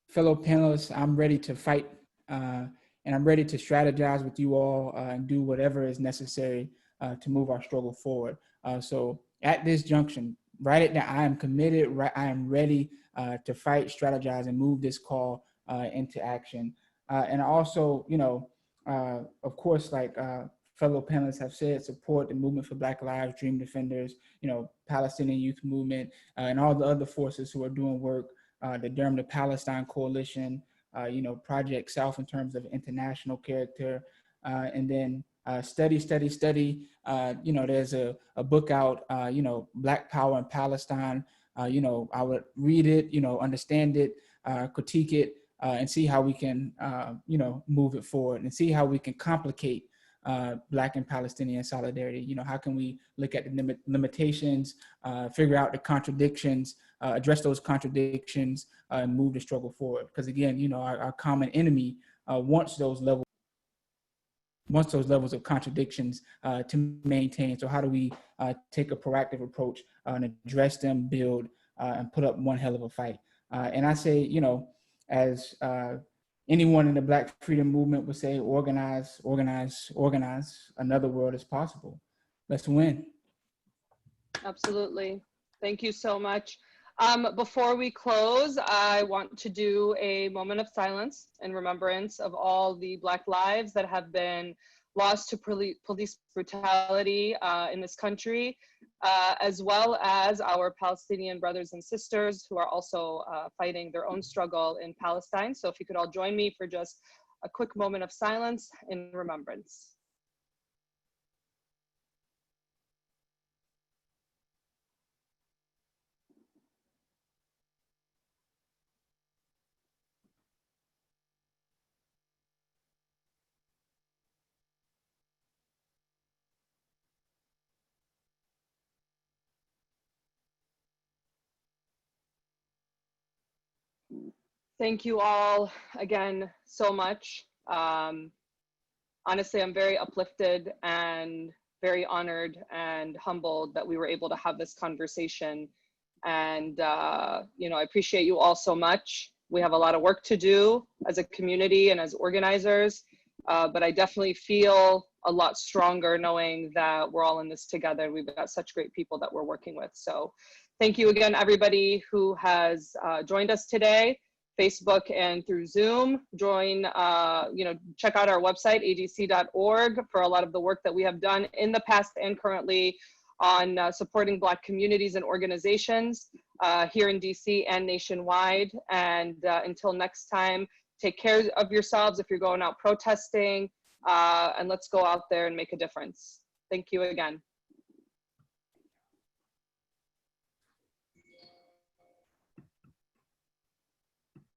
fellow panelists, I'm ready to fight, and I'm ready to strategize with you all and do whatever is necessary to move our struggle forward. So at this junction, write it down. I am committed. I am ready to fight, strategize, and move this call into action. And also, of course, like fellow panelists have said, support the Movement for Black Lives, Dream Defenders, Palestinian Youth Movement, and all the other forces who are doing work, the Durham to Palestine Coalition, Project South in terms of international character, and then study. There's a book out, Black Power in Palestine. I would read it, understand it, critique it, and see how we can, move it forward and see how we can complicate Black and Palestinian solidarity. How can we look at the limitations, figure out the contradictions, address those contradictions, and move the struggle forward? Because again, our common enemy wants those levels of contradictions to maintain. So how do we take a proactive approach and address them, build, and put up one hell of a fight? And I say, as anyone in the Black freedom movement would say, organize. Another world is possible. Let's win. Absolutely. Thank you so much. Before we close, I want to do a moment of silence in remembrance of all the Black lives that have been lost to police brutality in this country, as well as our Palestinian brothers and sisters who are also fighting their own struggle in Palestine. So if you could all join me for just a quick moment of silence in remembrance. Thank you all again so much. Honestly, I'm very uplifted and very honored and humbled that we were able to have this conversation. And, I appreciate you all so much. We have a lot of work to do as a community and as organizers, but I definitely feel a lot stronger knowing that we're all in this together. We've got such great people that we're working with. So thank you again, everybody who has joined us today. Facebook and through Zoom. Join, check out our website, adc.org, for a lot of the work that we have done in the past and currently on supporting Black communities and organizations here in DC and nationwide. And until next time, take care of yourselves if you're going out protesting, and let's go out there and make a difference. Thank you again.